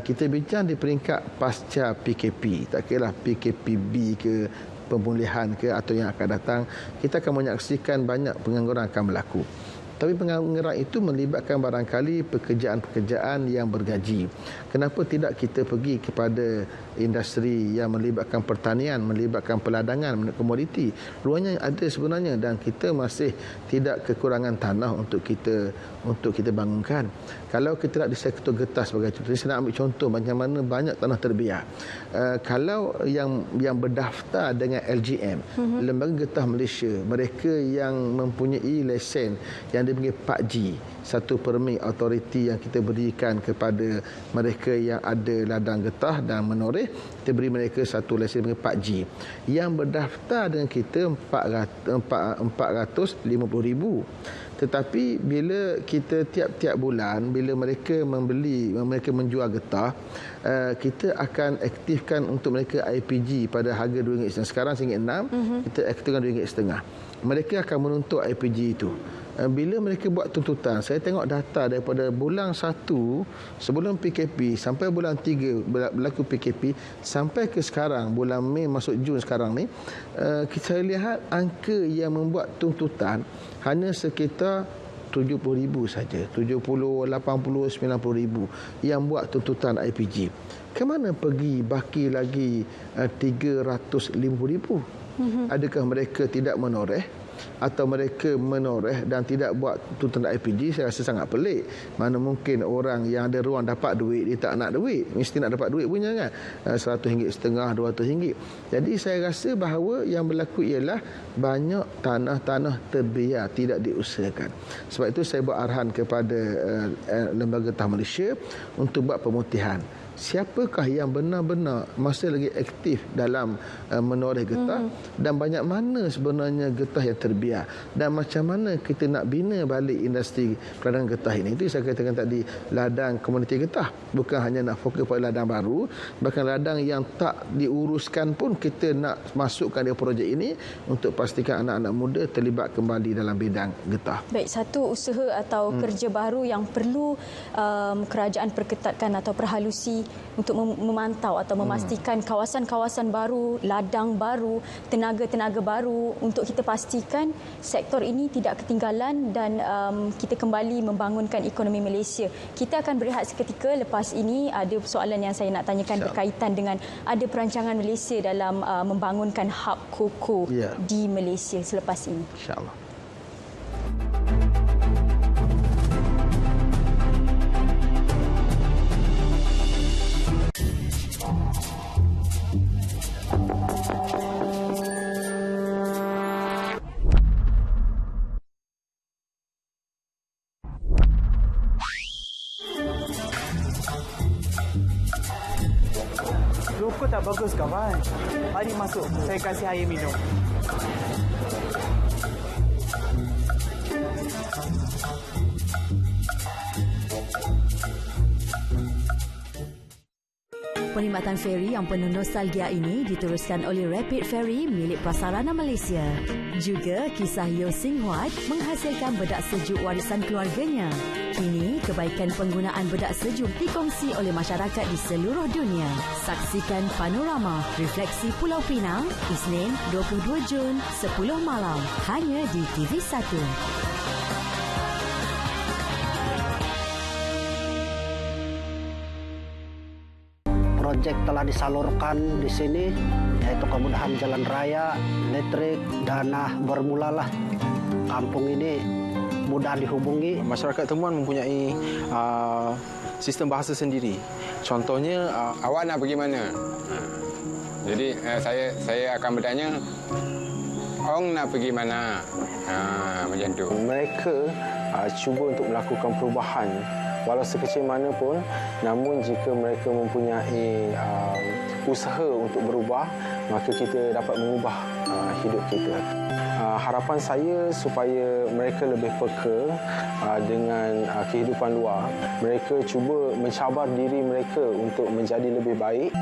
Kita bincang di peringkat pasca PKP, tak kira PKPB ke pemulihan ke atau yang akan datang, kita akan menyaksikan banyak pengangguran akan berlaku. Tapi pengangguran itu melibatkan barangkali pekerjaan-pekerjaan yang bergaji. Kenapa tidak kita pergi kepada industri yang melibatkan pertanian, melibatkan peladangan, komoditi. Ruangnya ada sebenarnya dan kita masih tidak kekurangan tanah untuk kita bangunkan. Kalau kita lihat di sektor getah sebagai contoh, saya nak ambil contoh macam mana banyak tanah terbiar. Kalau yang berdaftar dengan LGM, Lembaga Getah Malaysia, mereka yang mempunyai lesen yang dipanggil Pak G, satu permit authority yang kita berikan kepada mereka yang ada ladang getah dan menoreh, kita beri mereka satu lesen dengan Pak G. Yang berdaftar dengan kita 450,000. Tetapi bila kita tiap-tiap bulan, bila mereka menjual getah, kita akan aktifkan untuk mereka IPG pada harga RM2.5. Sekarang RM1.6, kita aktifkan RM2.5. Mereka akan menuntut IPG itu. Bila mereka buat tuntutan, saya tengok data daripada bulan 1 sebelum PKP sampai bulan 3 berlaku PKP sampai ke sekarang bulan Mei masuk Jun sekarang ni, saya lihat angka yang membuat tuntutan hanya sekitar 70,000 saja, 70, 80, 90,000 yang buat tuntutan IPG. Ke mana pergi baki lagi 350,000? Adakah mereka tidak menoreh? Atau mereka menoreh dan tidak buat tuntutan IPG? Saya rasa sangat pelik. Mana mungkin orang yang ada ruang dapat duit, dia tak nak duit, mesti nak dapat duit punya kan, RM100.50, RM200. Jadi saya rasa bahawa yang berlaku ialah banyak tanah-tanah terbiar tidak diusahakan. Sebab itu saya buat arahan kepada Lembaga Getah Malaysia untuk buat pemutihan. Siapakah yang benar-benar masih lagi aktif dalam menoreh getah, dan banyak mana sebenarnya getah yang terbiar, dan macam mana kita nak bina balik industri peladangan getah ini. Itu saya katakan tadi, ladang komuniti getah bukan hanya nak fokus pada ladang baru, bahkan ladang yang tak diuruskan pun kita nak masukkan di projek ini untuk pastikan anak-anak muda terlibat kembali dalam bidang getah. Baik, satu usaha atau kerja baru yang perlu kerajaan perketatkan atau perhalusi untuk memantau atau memastikan kawasan-kawasan baru, ladang baru, tenaga-tenaga baru, untuk kita pastikan sektor ini tidak ketinggalan dan kita kembali membangunkan ekonomi Malaysia. Kita akan berehat seketika. Lepas ini ada soalan yang saya nak tanyakan berkaitan dengan ada perancangan Malaysia dalam membangunkan hub koko di Malaysia selepas ini. InsyaAllah. Rokok tak bagus kawan. Mari masuk, saya kasih air minum. Perkhidmatan feri yang penuh nostalgia ini diteruskan oleh Rapid Ferry milik Prasarana Malaysia. Juga kisah Yeo Sing Huat menghasilkan bedak sejuk warisan keluarganya. Kini, kebaikan penggunaan bedak sejuk dikongsi oleh masyarakat di seluruh dunia. Saksikan Panorama Refleksi Pulau Pinang, Isnin 22 Jun, 10 malam, hanya di TV1. Projek telah disalurkan di sini, yaitu kemudahan jalan raya, listrik, dana bermulalah. Kampung ini mudah dihubungi. Masyarakat Temuan mempunyai sistem bahasa sendiri. Contohnya, awak nak pergi mana? Jadi saya akan bertanya, Ong nak pergi mana? Macam tu. Mereka cuba untuk melakukan perubahan walau sekecil mana pun, namun jika mereka mempunyai usaha untuk berubah, maka kita dapat mengubah hidup kita. Harapan saya supaya mereka lebih peka dengan kehidupan luar. Mereka cuba mencabar diri mereka untuk menjadi lebih baik.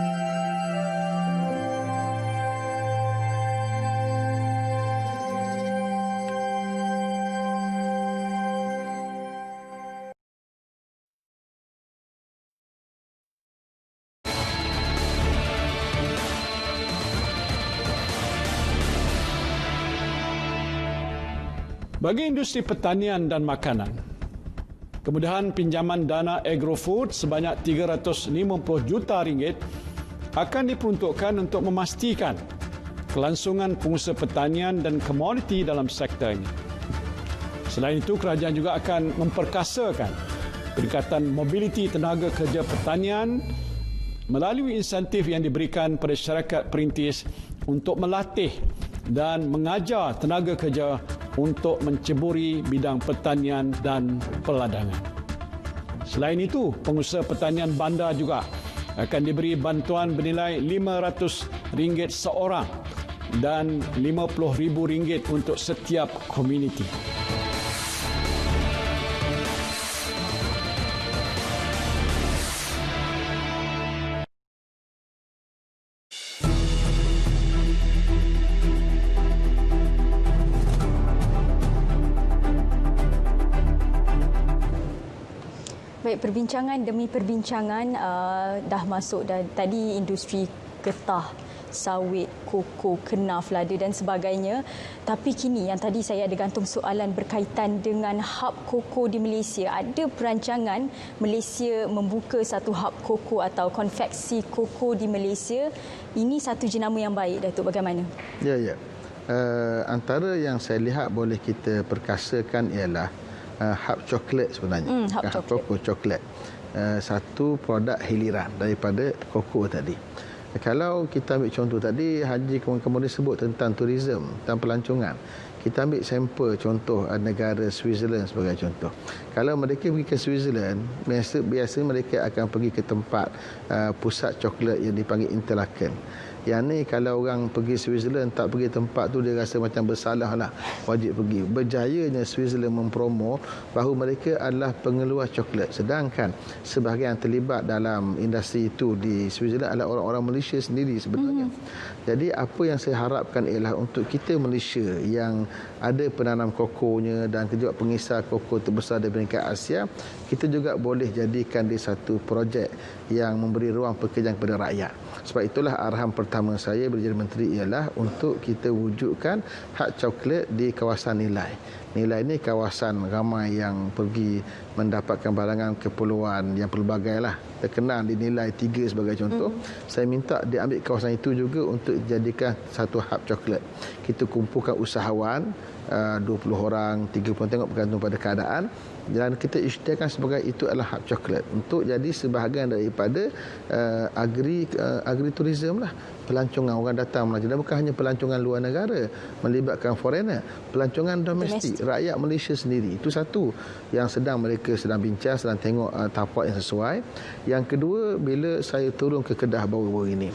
Bagi industri pertanian dan makanan, kemudahan pinjaman dana agrofood sebanyak 350 juta ringgit akan diperuntukkan untuk memastikan kelangsungan pengusaha pertanian dan komoditi dalam sektor ini. Selain itu, kerajaan juga akan memperkasakan peningkatan mobiliti tenaga kerja pertanian melalui insentif yang diberikan pada syarikat perintis untuk melatih dan mengajar tenaga kerja untuk menceburi bidang pertanian dan peladangan. Selain itu, pengusaha pertanian bandar juga akan diberi bantuan bernilai RM500 seorang dan RM50,000 untuk setiap komuniti. Baik, perbincangan demi perbincangan dah masuk dan tadi industri getah, sawit, koko, kenaf, lada dan sebagainya. Tapi kini yang tadi saya ada gantung soalan berkaitan dengan hub koko di Malaysia. Ada perancangan Malaysia membuka satu hub koko atau konveksi koko di Malaysia. Ini satu jenama yang baik, Datuk, bagaimana? Ya. Antara yang saya lihat boleh kita perkasakan ialah hub coklat sebenarnya. Hub koko coklat. Satu produk hiliran daripada koko tadi. Kalau kita ambil contoh tadi, Haji kemudian sebut tentang turism dan pelancongan. Kita ambil sampel contoh negara Switzerland sebagai contoh. Kalau mereka pergi ke Switzerland, biasa mereka akan pergi ke tempat pusat coklat yang dipanggil Interlaken. Yang ni kalau orang pergi Switzerland tak pergi tempat tu, dia rasa macam bersalah lah, wajib pergi. Berjayanya Switzerland mempromo bahawa mereka adalah pengeluar coklat, sedangkan sebahagian terlibat dalam industri itu di Switzerland adalah orang-orang Malaysia sendiri sebenarnya. Jadi apa yang saya harapkan ialah untuk kita Malaysia yang ada penanam kokonya dan juga pengisar koko terbesar di peringkat Asia, kita juga boleh jadikan di satu projek yang memberi ruang pekerjaan kepada rakyat. Sebab itulah arahan pertama saya bila jadi menteri ialah untuk kita wujudkan hak coklat di kawasan Nilai. Nilai ini kawasan ramai yang pergi mendapatkan barangan keperluan yang pelbagai lah. Terkenal di Nilai 3 sebagai contoh. Saya minta diambil kawasan itu juga untuk dijadikan satu hub coklat. Kita kumpulkan usahawan, 20 orang, 30 tengok bergantung pada keadaan, dan kita isytiharkan sebagai itu adalah hub coklat untuk jadi sebahagian daripada agritourism lah. Pelancongan orang datang melancong, dan bukan hanya pelancongan luar negara melibatkan foreigner, pelancongan domestik, rakyat Malaysia sendiri. Itu satu yang mereka sedang bincang, sedang tengok tapak yang sesuai. Yang kedua, bila saya turun ke Kedah baru-baru ini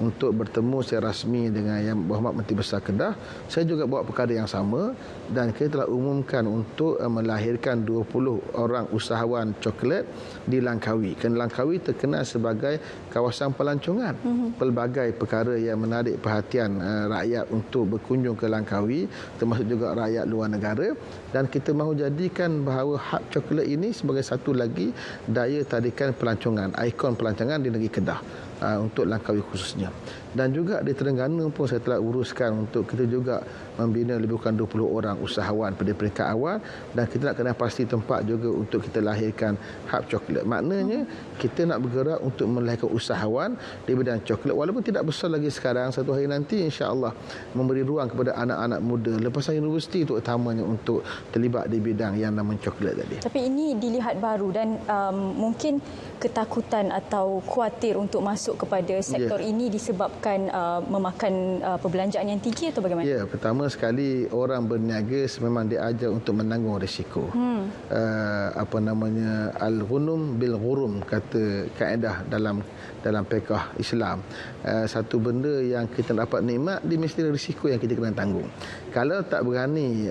untuk bertemu secara rasmi dengan Yang Berhormat Menteri Besar Kedah. Saya juga bawa perkara yang sama dan kita telah umumkan untuk melahirkan 20 orang usahawan coklat di Langkawi. Kerana Langkawi terkenal sebagai kawasan pelancongan. Pelbagai perkara yang menarik perhatian rakyat untuk berkunjung ke Langkawi, termasuk juga rakyat luar negara, dan kita mahu jadikan bahawa hub coklat ini sebagai satu lagi daya tarikan pelancongan, ikon pelancongan di negeri Kedah untuk Langkawi khususnya. Dan juga di Terengganu pun saya telah uruskan untuk kita juga membina lebih kurang 20 orang usahawan pada peringkat awal, dan kita nak kena pasti tempat juga untuk kita lahirkan hub coklat. Maknanya kita nak bergerak untuk melahirkan usahawan di bidang coklat, walaupun tidak besar lagi sekarang. Satu hari nanti insya-Allah memberi ruang kepada anak-anak muda lepasan universiti terutamanya untuk terlibat di bidang yang namanya coklat tadi. Tapi ini dilihat baru dan mungkin ketakutan atau khawatir untuk masuk kepada sektor ini disebabkan memakan perbelanjaan yang tinggi atau bagaimana? Ya, pertama sekali orang berniaga memang diajar untuk menanggung risiko. Al-ghunum bil ghurum kata kaedah dalam fiqh Islam. Satu benda yang kita dapat nikmat, dia mesti ada risiko yang kita kena tanggung. Kalau tak berani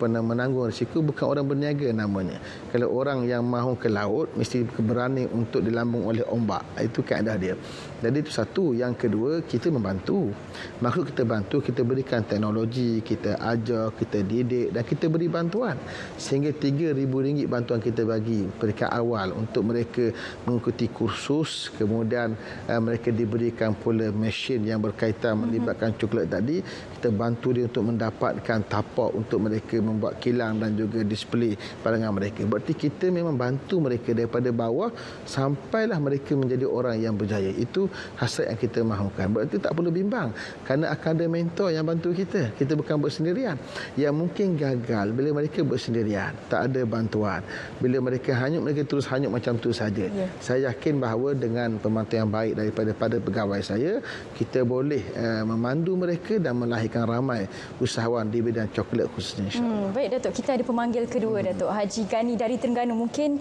menanggung risiko, bukan orang berniaga namanya. Kalau orang yang mahu ke laut mesti berani untuk dilambung oleh ombak. Itu kaedah dia. Jadi itu satu. Yang kedua, kita membantu. Maksud kita bantu, kita berikan teknologi, kita ajar, kita didik dan kita beri bantuan. Sehingga RM3,000 bantuan kita bagi peringkat awal untuk mereka mengikuti kursus, kemudian mereka diberikan pula mesin yang berkaitan melibatkan coklat tadi. Kita bantu dia untuk mendapatkan tapak untuk mereka membuat kilang dan juga display barangan mereka. Berarti kita memang bantu mereka daripada bawah sampailah mereka menjadi orang yang berjaya. Itu hasrat yang kita mahukan. Berarti tak perlu bimbang kerana akan ada mentor yang bantu kita. Kita bukan bersendirian. Yang mungkin gagal bila mereka bersendirian, tak ada bantuan. Bila mereka hanyut, mereka terus hanyut macam tu saja. Saya yakin bahawa dengan pembantu yang baik daripada pegawai saya, kita boleh memandu mereka dan melahirkan ramai usahawan di bidang coklat khususnya, insya-Allah. Baik Datuk, kita ada pemanggil kedua Datuk Haji Gani dari Terengganu, mungkin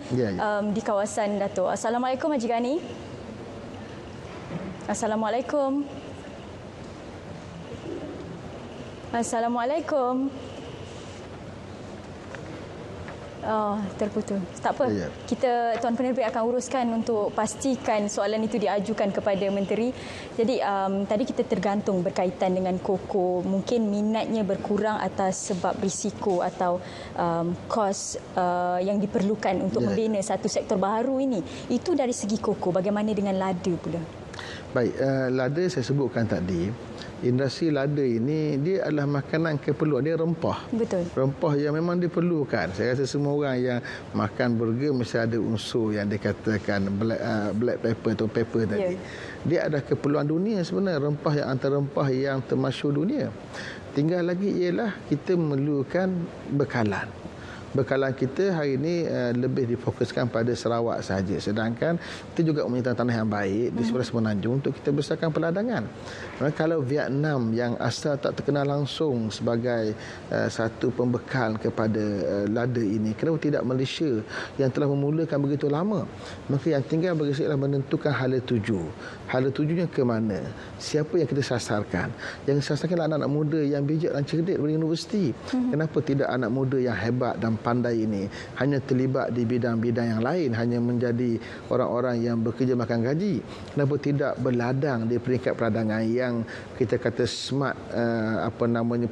di kawasan Datuk. Assalamualaikum Haji Gani. Assalamualaikum. Assalamualaikum. Terputus. Tak apa. Kita, Tuan Penerbit akan uruskan untuk pastikan soalan itu diajukan kepada Menteri. Jadi tadi kita tergantung berkaitan dengan koko. Mungkin minatnya berkurang atas sebab risiko atau kos yang diperlukan untuk membina satu sektor baharu ini. Itu dari segi koko. Bagaimana dengan lada pula? Baik, lada saya sebutkan tadi. Industri lada ini dia adalah makanan keperluan, dia rempah. Betul. Rempah yang memang diperlukan. Saya rasa semua orang yang makan burger mesti ada unsur yang dikatakan black pepper atau pepper tadi. Dia ada keperluan dunia sebenarnya, rempah yang antara rempah yang termasyhur dunia. Tinggal lagi ialah kita memerlukan bekalan. Bekalan kita hari ini lebih difokuskan pada Sarawak sahaja. Sedangkan kita juga mempunyai tanah yang baik di sebelah semenanjung untuk kita besarkan peladangan. Kalau Vietnam yang asal tak terkenal langsung sebagai satu pembekal kepada lada ini, kenapa tidak Malaysia yang telah memulakan begitu lama? Maka yang tinggal bagi saya adalah menentukan hala tuju. Hala tujunya ke mana? Siapa yang kita sasarkan? Yang sasarkan adalah anak-anak muda yang bijak dan cerdik dari universiti. Kenapa tidak anak muda yang hebat dan pandai ini hanya terlibat di bidang-bidang yang lain, hanya menjadi orang-orang yang bekerja makan gaji? Kenapa tidak berladang di peringkat peradangan yang kita kata smart,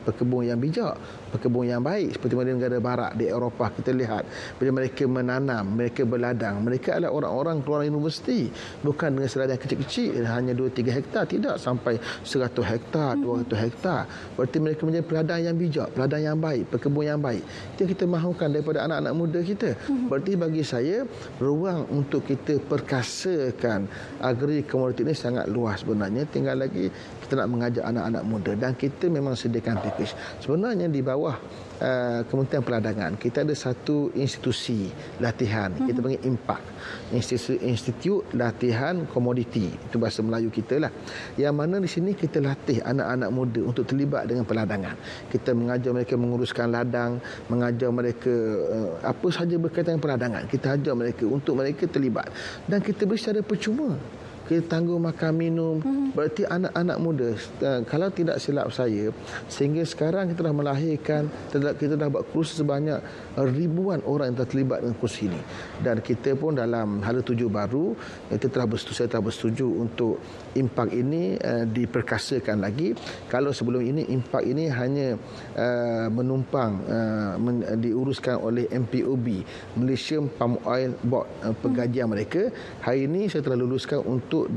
pekebun yang bijak, pekebun yang baik, seperti mana negara barat di Eropah kita lihat bila mereka menanam, mereka berladang, mereka adalah orang-orang keluar universiti, bukan dengan seladang kecil-kecil hanya 2-3 hektar, tidak sampai 100 hektar, 200 hektar. Berarti mereka menjadi peladang yang bijak, peladang yang baik, pekebun yang baik. Itu yang kita mahukan daripada anak-anak muda kita. Berarti bagi saya ruang untuk kita perkasakan agri komoditi ini sangat luas sebenarnya. Tinggal lagi kita nak mengajak anak-anak muda dan kita memang sediakan package. Sebenarnya di bawah Kementerian Perdagangan kita ada satu institusi latihan, kita panggil IMPAK, Institut Latihan Komoditi, itu bahasa Melayu kita lah, yang mana di sini kita latih anak-anak muda untuk terlibat dengan perladangan. Kita mengajar mereka menguruskan ladang, mengajar mereka apa sahaja berkaitan dengan perladangan, kita ajar mereka untuk mereka terlibat dan kita beri secara percuma. kita tanggung makan minum. Berarti anak-anak muda, kalau tidak silap saya, sehingga sekarang kita dah melahirkan, kita dah buat kursus sebanyak ribuan orang yang terlibat dengan kursus ini. Dan kita pun dalam hala tuju baru, saya telah bersetuju untuk impak ini diperkasakan lagi. Kalau sebelum ini impak ini hanya menumpang diuruskan oleh MPOB, Malaysia Palm Oil Board, pengkajian mereka. Hari ini saya telah luluskan untuk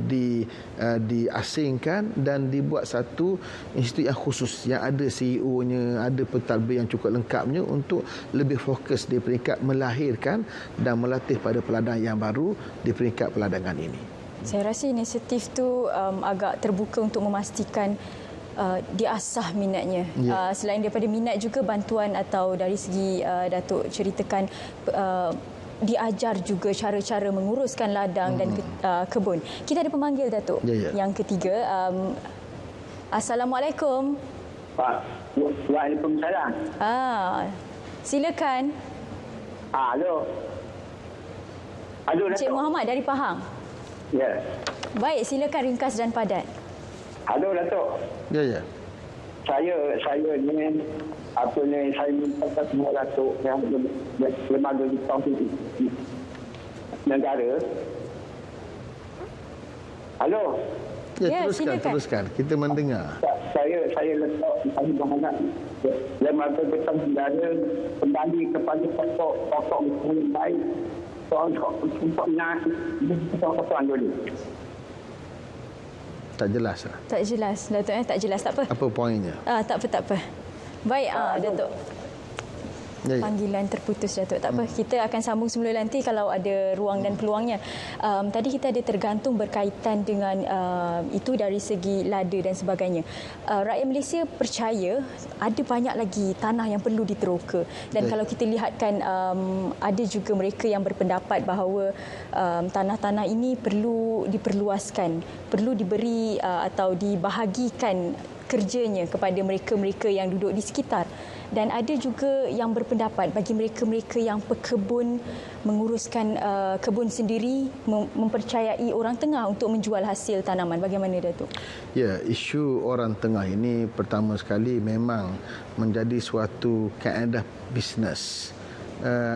diasingkan dan dibuat satu institut yang khusus yang ada CEO-nya, ada pentadbir yang cukup lengkapnya untuk lebih fokus di peringkat melahirkan dan melatih pada peladang yang baru di peringkat peladangan ini. Saya rasa inisiatif tu agak terbuka untuk memastikan diasah minatnya. Ya. Selain daripada minat juga bantuan atau dari segi Datuk ceritakan diajar juga cara-cara menguruskan ladang dan kebun. Kita ada pemanggil, Datuk. Yang ketiga. Assalamualaikum. Waalaikumsalam. Silakan. Halo. Halo, Datuk. Encik Muhammad dari Pahang. Ya. Baik, silakan ringkas dan padat. Halo, Datuk. Ya. Saya ni saya minta kepada Datuk yang lembaga di negara. Halo. Ya, teruskan. Kita mendengar. Saya letak berharap lembaga betul negara kembali kepada pokok yang baik untuk soal dulu. Tak jelas lah. Tak jelas, Datuk. Tak jelas. Tak apa. Apa poinnya? Tak apa. Baik, Datuk. Panggilan terputus, Datuk. Tak apa, kita akan sambung semula nanti kalau ada ruang dan peluangnya. Tadi kita ada tergantung berkaitan dengan itu dari segi lada dan sebagainya. Rakyat Malaysia percaya ada banyak lagi tanah yang perlu diteroka. Dan kalau kita lihatkan ada juga mereka yang berpendapat bahawa tanah-tanah ini perlu diperluaskan, perlu diberi atau dibahagikan kerjanya kepada mereka-mereka yang duduk di sekitar. Dan ada juga yang berpendapat bagi mereka-mereka yang pekebun menguruskan kebun sendiri, mempercayai orang tengah untuk menjual hasil tanaman. Bagaimana, Datuk? Ya, isu orang tengah ini pertama sekali memang menjadi suatu kaedah bisnes.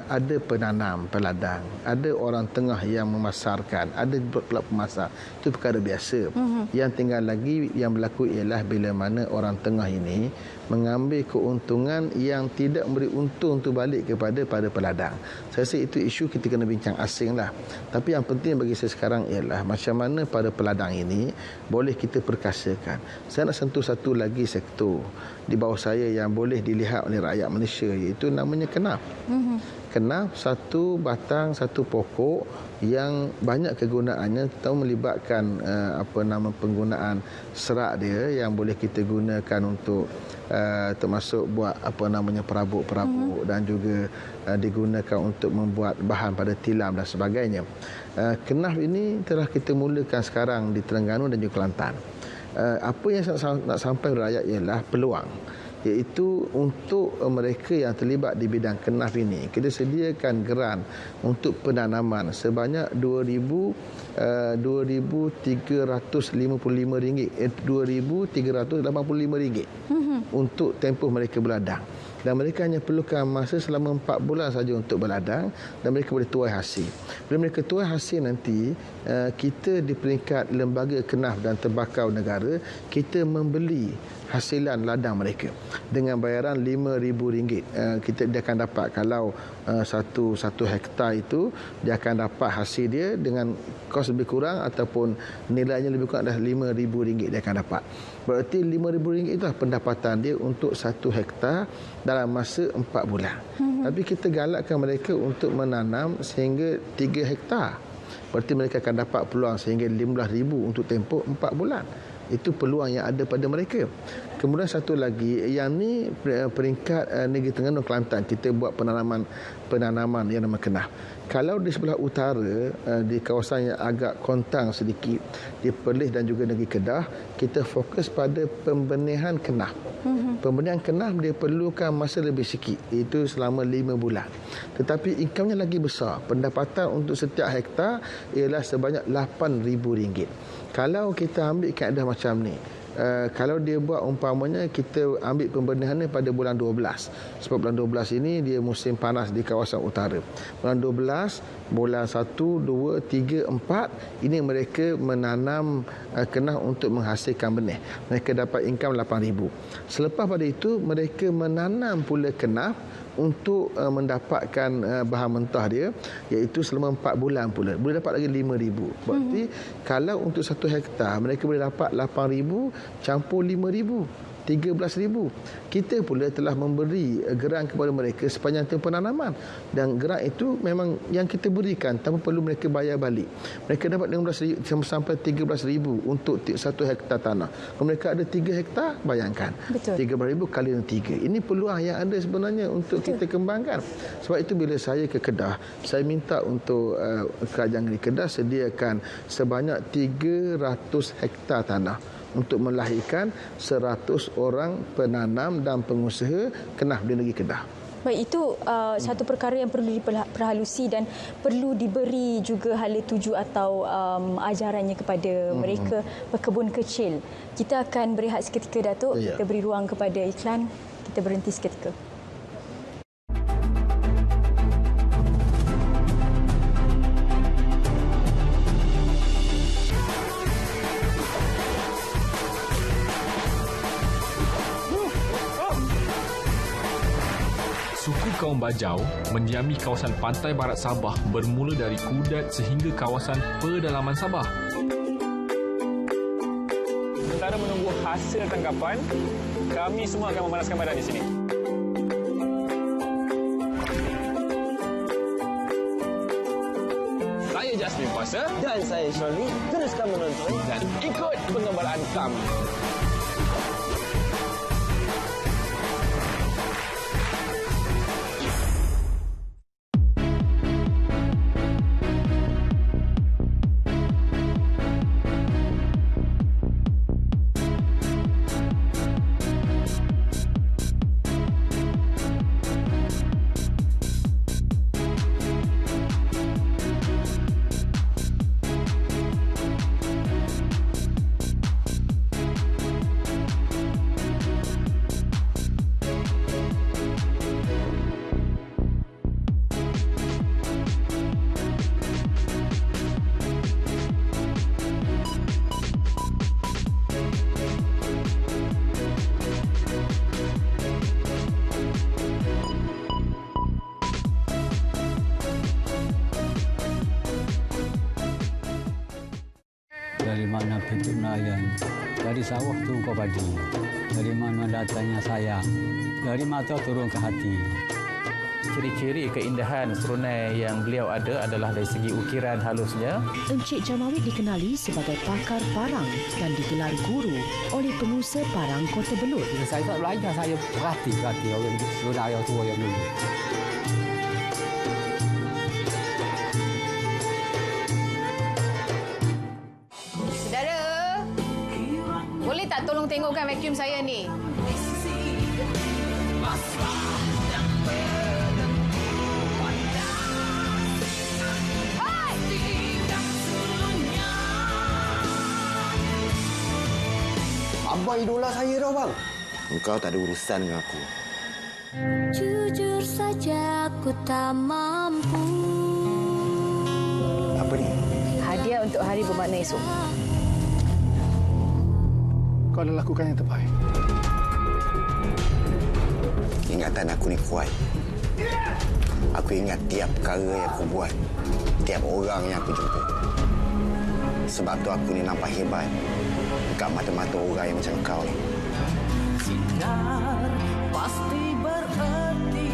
Ada penanam, peladang, ada orang tengah yang memasarkan, ada pula pemasar. Itu perkara biasa. Yang tinggal lagi yang berlaku ialah bila mana orang tengah ini mengambil keuntungan yang tidak memberi untung tu balik kepada peladang. Saya rasa itu isu kita kena bincang asing lah. Tapi yang penting bagi saya sekarang ialah macam mana pada peladang ini boleh kita perkasakan. Saya nak sentuh satu lagi sektor di bawah saya yang boleh dilihat oleh rakyat Malaysia, iaitu namanya kenaf. Kenaf satu batang, satu pokok yang banyak kegunaannya, terutama melibatkan penggunaan serak dia yang boleh kita gunakan untuk termasuk buat perabot-perabot dan juga digunakan untuk membuat bahan pada tilam dan sebagainya. Kenaf ini telah kita mulakan sekarang di Terengganu dan juga Kelantan. Apa yang saya nak sampai kepada rakyat ialah peluang, iaitu untuk mereka yang terlibat di bidang kenaf ini kita sediakan geran untuk penanaman sebanyak RM2,385 untuk tempoh mereka berladang. Dan mereka hanya perlukan masa selama 4 bulan saja untuk berladang dan mereka boleh tuai hasil. Bila mereka tuai hasil nanti, kita di peringkat Lembaga Kenaf dan Tembakau Negara, kita membeli hasilan ladang mereka dengan bayaran RM5,000. Dia akan dapat, kalau satu hektar itu dia akan dapat hasil dia dengan kos lebih kurang ataupun nilainya lebih kurang adalah RM5,000 dia akan dapat. Berarti RM5,000 itulah pendapatan dia untuk 1 hektar dalam masa 4 bulan. Tapi kita galakkan mereka untuk menanam sehingga 3 hektar. Berarti mereka akan dapat peluang sehingga RM15,000 untuk tempoh 4 bulan. Itu peluang yang ada pada mereka. Kemudian satu lagi, yang ni peringkat Negeri Terengganu Kelantan, kita buat penanaman yang nama kenaf. Kalau di sebelah utara, di kawasan yang agak kontang sedikit, di Perlis dan juga Negeri Kedah, kita fokus pada pembenihan kenaf. Pembenihan kenaf dia perlukan masa lebih sikit, iaitu selama 5 bulan. Tetapi income-nya lagi besar. Pendapatan untuk setiap hektar ialah sebanyak RM8,000. Kalau kita ambil kaedah macam ni, kalau dia buat umpamanya kita ambil pembenihannya pada bulan 12. Sebab bulan 12 ini dia musim panas di kawasan utara. Bulan 12, bulan 1, 2, 3, 4 ini mereka menanam kenaf untuk menghasilkan benih. Mereka dapat income RM8,000. Selepas pada itu mereka menanam pula kenaf untuk mendapatkan bahan mentah dia, iaitu selama 4 bulan pula. Boleh dapat lagi RM5,000. Berarti kalau untuk 1 hektar mereka boleh dapat RM8,000 campur RM5,000, RM13,000. Kita pula telah memberi geran kepada mereka sepanjang tahun penanaman. Dan geran itu memang yang kita berikan tanpa perlu mereka bayar balik. Mereka dapat RM15,000 sampai RM13,000 untuk 1 hektar tanah. Kalau mereka ada 3 hektar, bayangkan. RM13,000 kali 3. Ini peluang yang ada sebenarnya untuk kita kembangkan. Sebab itu bila saya ke Kedah, saya minta untuk kerajaan negeri Kedah sediakan sebanyak 300 hektar tanah untuk melahirkan 100 orang penanam dan pengusaha kenaf di negeri Kedah. Baik, itu satu perkara yang perlu diperhalusi dan perlu diberi juga hala tuju atau ajarannya kepada mereka pekebun kecil. Kita akan berehat seketika, Datuk. Kita beri ruang kepada iklan. Kita berhenti seketika. Suku kaum Bajau mendiami kawasan pantai barat Sabah bermula dari Kudat sehingga kawasan pedalaman Sabah. Sementara menunggu hasil tangkapan, kami semua akan memanaskan badan di sini. Saya Jasmine Puasa dan saya Syarli. Teruskan menonton dan ikut pengembaraan kami. Dari mana pencernaan, dari sawah turun ke padi, dari mana datangnya sayang, dari mata turun ke hati. Ciri-ciri keindahan serunai yang beliau ada adalah dari segi ukiran halusnya. Encik Jamawit dikenali sebagai pakar parang dan digelar guru oleh pengusaha parang Kota Belud. Saya tak belajar, saya perhati orang serunai yang tua yang dulu. Boleh tak tolong tengokkan vacuum saya ni? Abang idola saya dah, bang. Engkau tak ada urusan dengan aku. Jujur saja aku tak mampu. Apa ni? Hadiah untuk hari bermakna esok. Kau dah lakukan yang terbaik. Ingatan aku ni kuat. Aku ingat tiap perkara yang aku buat, tiap orang yang aku jumpa. Sebab tu aku ni nampak hebat dekat mata-mata orang yang macam kau ni. Sinar pasti berarti.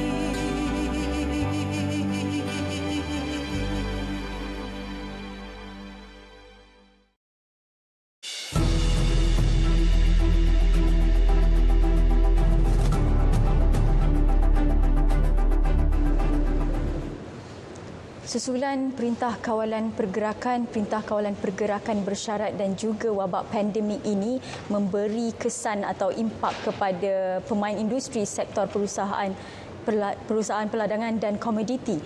Susulan Perintah Kawalan Pergerakan bersyarat dan juga wabak pandemik ini memberi kesan atau impak kepada pemain industri sektor perusahaan peladangan dan komoditi.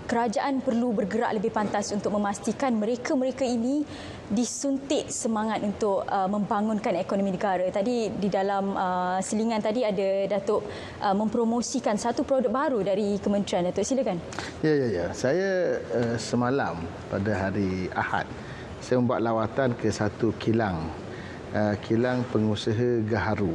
Kerajaan perlu bergerak lebih pantas untuk memastikan mereka-mereka ini disuntik semangat untuk membangunkan ekonomi negara. Tadi di dalam selingan tadi ada Datuk mempromosikan satu produk baru dari kementerian. Datuk, silakan. Ya. Saya semalam pada hari Ahad, saya membuat lawatan ke satu kilang pengusaha gaharu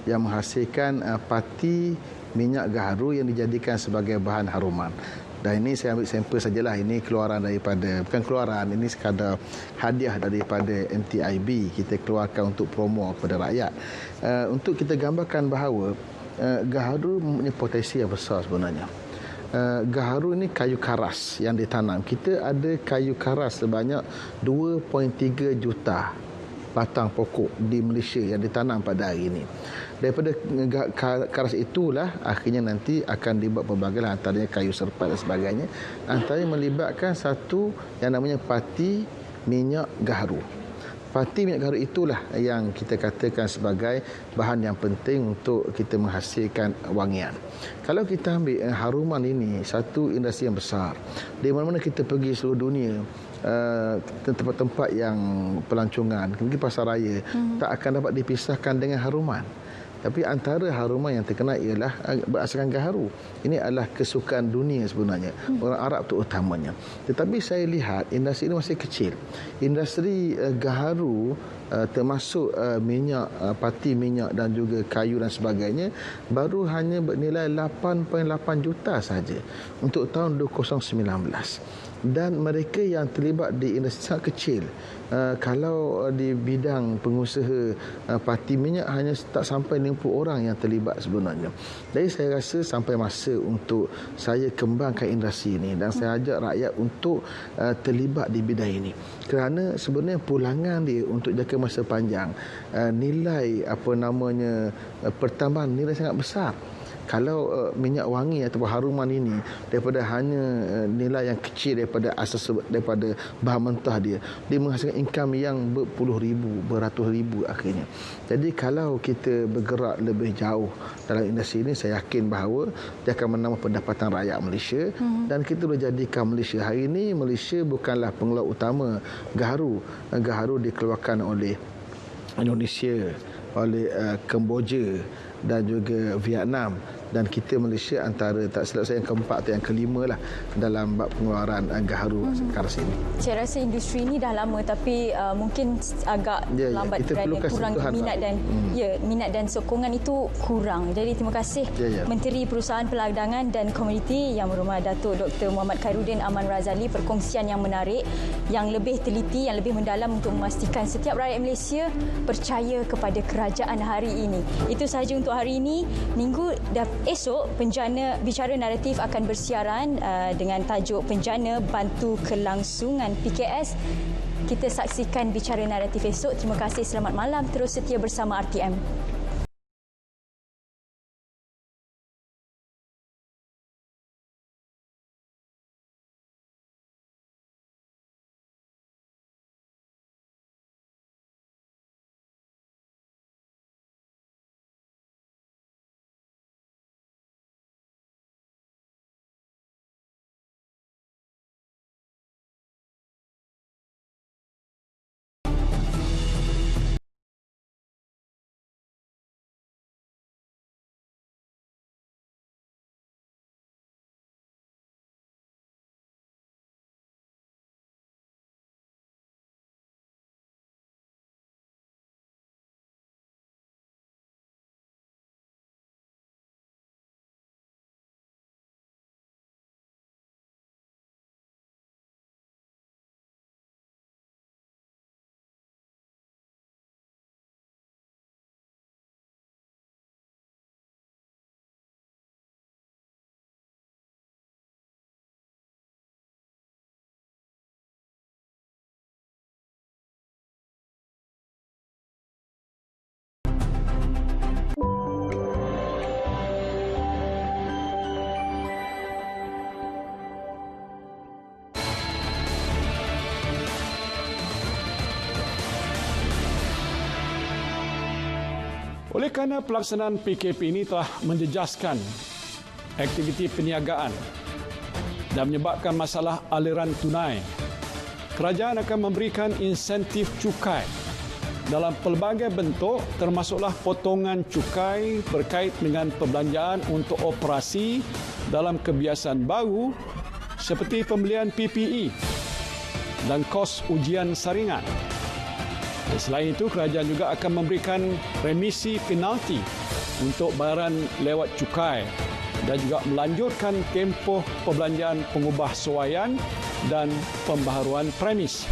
yang menghasilkan pati minyak gaharu yang dijadikan sebagai bahan haruman. Dan ini saya ambil sampel sajalah. Ini keluaran daripada, bukan keluaran, ini sekadar hadiah daripada MTIB. Kita keluarkan untuk promo kepada rakyat. Untuk kita gambarkan bahawa gaharu mempunyai potensi yang besar sebenarnya. Gaharu ini kayu karas yang ditanam. Kita ada kayu karas sebanyak 2.3 juta batang pokok di Malaysia yang ditanam pada hari ini. Daripada karas itulah akhirnya nanti akan dibuat pelbagai, antaranya kayu serpat dan sebagainya. Antaranya melibatkan satu yang namanya pati minyak gaharu. Pati minyak gaharu itulah yang kita katakan sebagai bahan yang penting untuk kita menghasilkan wangian. Kalau kita ambil haruman ini, satu industri yang besar. Di mana-mana kita pergi seluruh dunia, tempat-tempat yang pelancongan, mungkin pasar raya, tak akan dapat dipisahkan dengan haruman. Tapi antara haruman yang terkenal ialah berasaskan gaharu. Ini adalah kesukaan dunia sebenarnya. Orang Arab itu utamanya. Tetapi saya lihat industri ini masih kecil. Industri gaharu termasuk minyak, pati minyak dan juga kayu dan sebagainya baru hanya bernilai 8.8 juta saja untuk tahun 2019. Dan mereka yang terlibat di industri sangat kecil. Kalau di bidang pengusaha pati minyak hanya tak sampai 50 orang yang terlibat sebenarnya. Jadi saya rasa sampai masa untuk saya kembangkan industri ini dan saya ajak rakyat untuk terlibat di bidang ini. Kerana sebenarnya pulangan dia untuk jangka masa panjang, nilai pertambahan nilai sangat besar. Kalau minyak wangi atau haruman ini daripada hanya nilai yang kecil daripada asas, daripada bahan mentah dia menghasilkan income yang berpuluh ribu, beratus ribu akhirnya. Jadi kalau kita bergerak lebih jauh dalam industri ini, saya yakin bahawa dia akan menambah pendapatan rakyat Malaysia dan kita boleh jadikan Malaysia. Hari ini Malaysia bukanlah pengeluar utama gaharu. Gaharu dikeluarkan oleh Indonesia, oleh Kemboja dan juga Vietnam, dan kita Malaysia antara, tak silap saya, yang keempat atau yang kelima lah dalam bab pengeluaran gaharu karas ini. Saya rasa industri ini dah lama tapi mungkin agak lambat kerana kurang minat dan sokongan itu kurang. Jadi terima kasih Menteri Perusahaan Peladangan dan Komoditi Yang Berhormat Datuk Dr. Muhammad Khairuddin Aman Razali, perkongsian yang menarik, yang lebih teliti, yang lebih mendalam untuk memastikan setiap rakyat Malaysia percaya kepada kerajaan hari ini. Itu sahaja untuk hari ini. Esok Penjana Bicara Naratif akan bersiaran dengan tajuk Penjana Bantu Kelangsungan PKS. Kita saksikan Bicara Naratif esok. Terima kasih, selamat malam. Terus setia bersama RTM. Oleh kerana pelaksanaan PKP ini telah menjejaskan aktiviti perniagaan dan menyebabkan masalah aliran tunai, kerajaan akan memberikan insentif cukai dalam pelbagai bentuk, termasuklah potongan cukai berkait dengan perbelanjaan untuk operasi dalam kebiasaan baru seperti pembelian PPE dan kos ujian saringan. Dan selain itu, kerajaan juga akan memberikan remisi penalti untuk bayaran lewat cukai dan juga melanjutkan tempoh perbelanjaan pengubah suaian dan pembaharuan premis.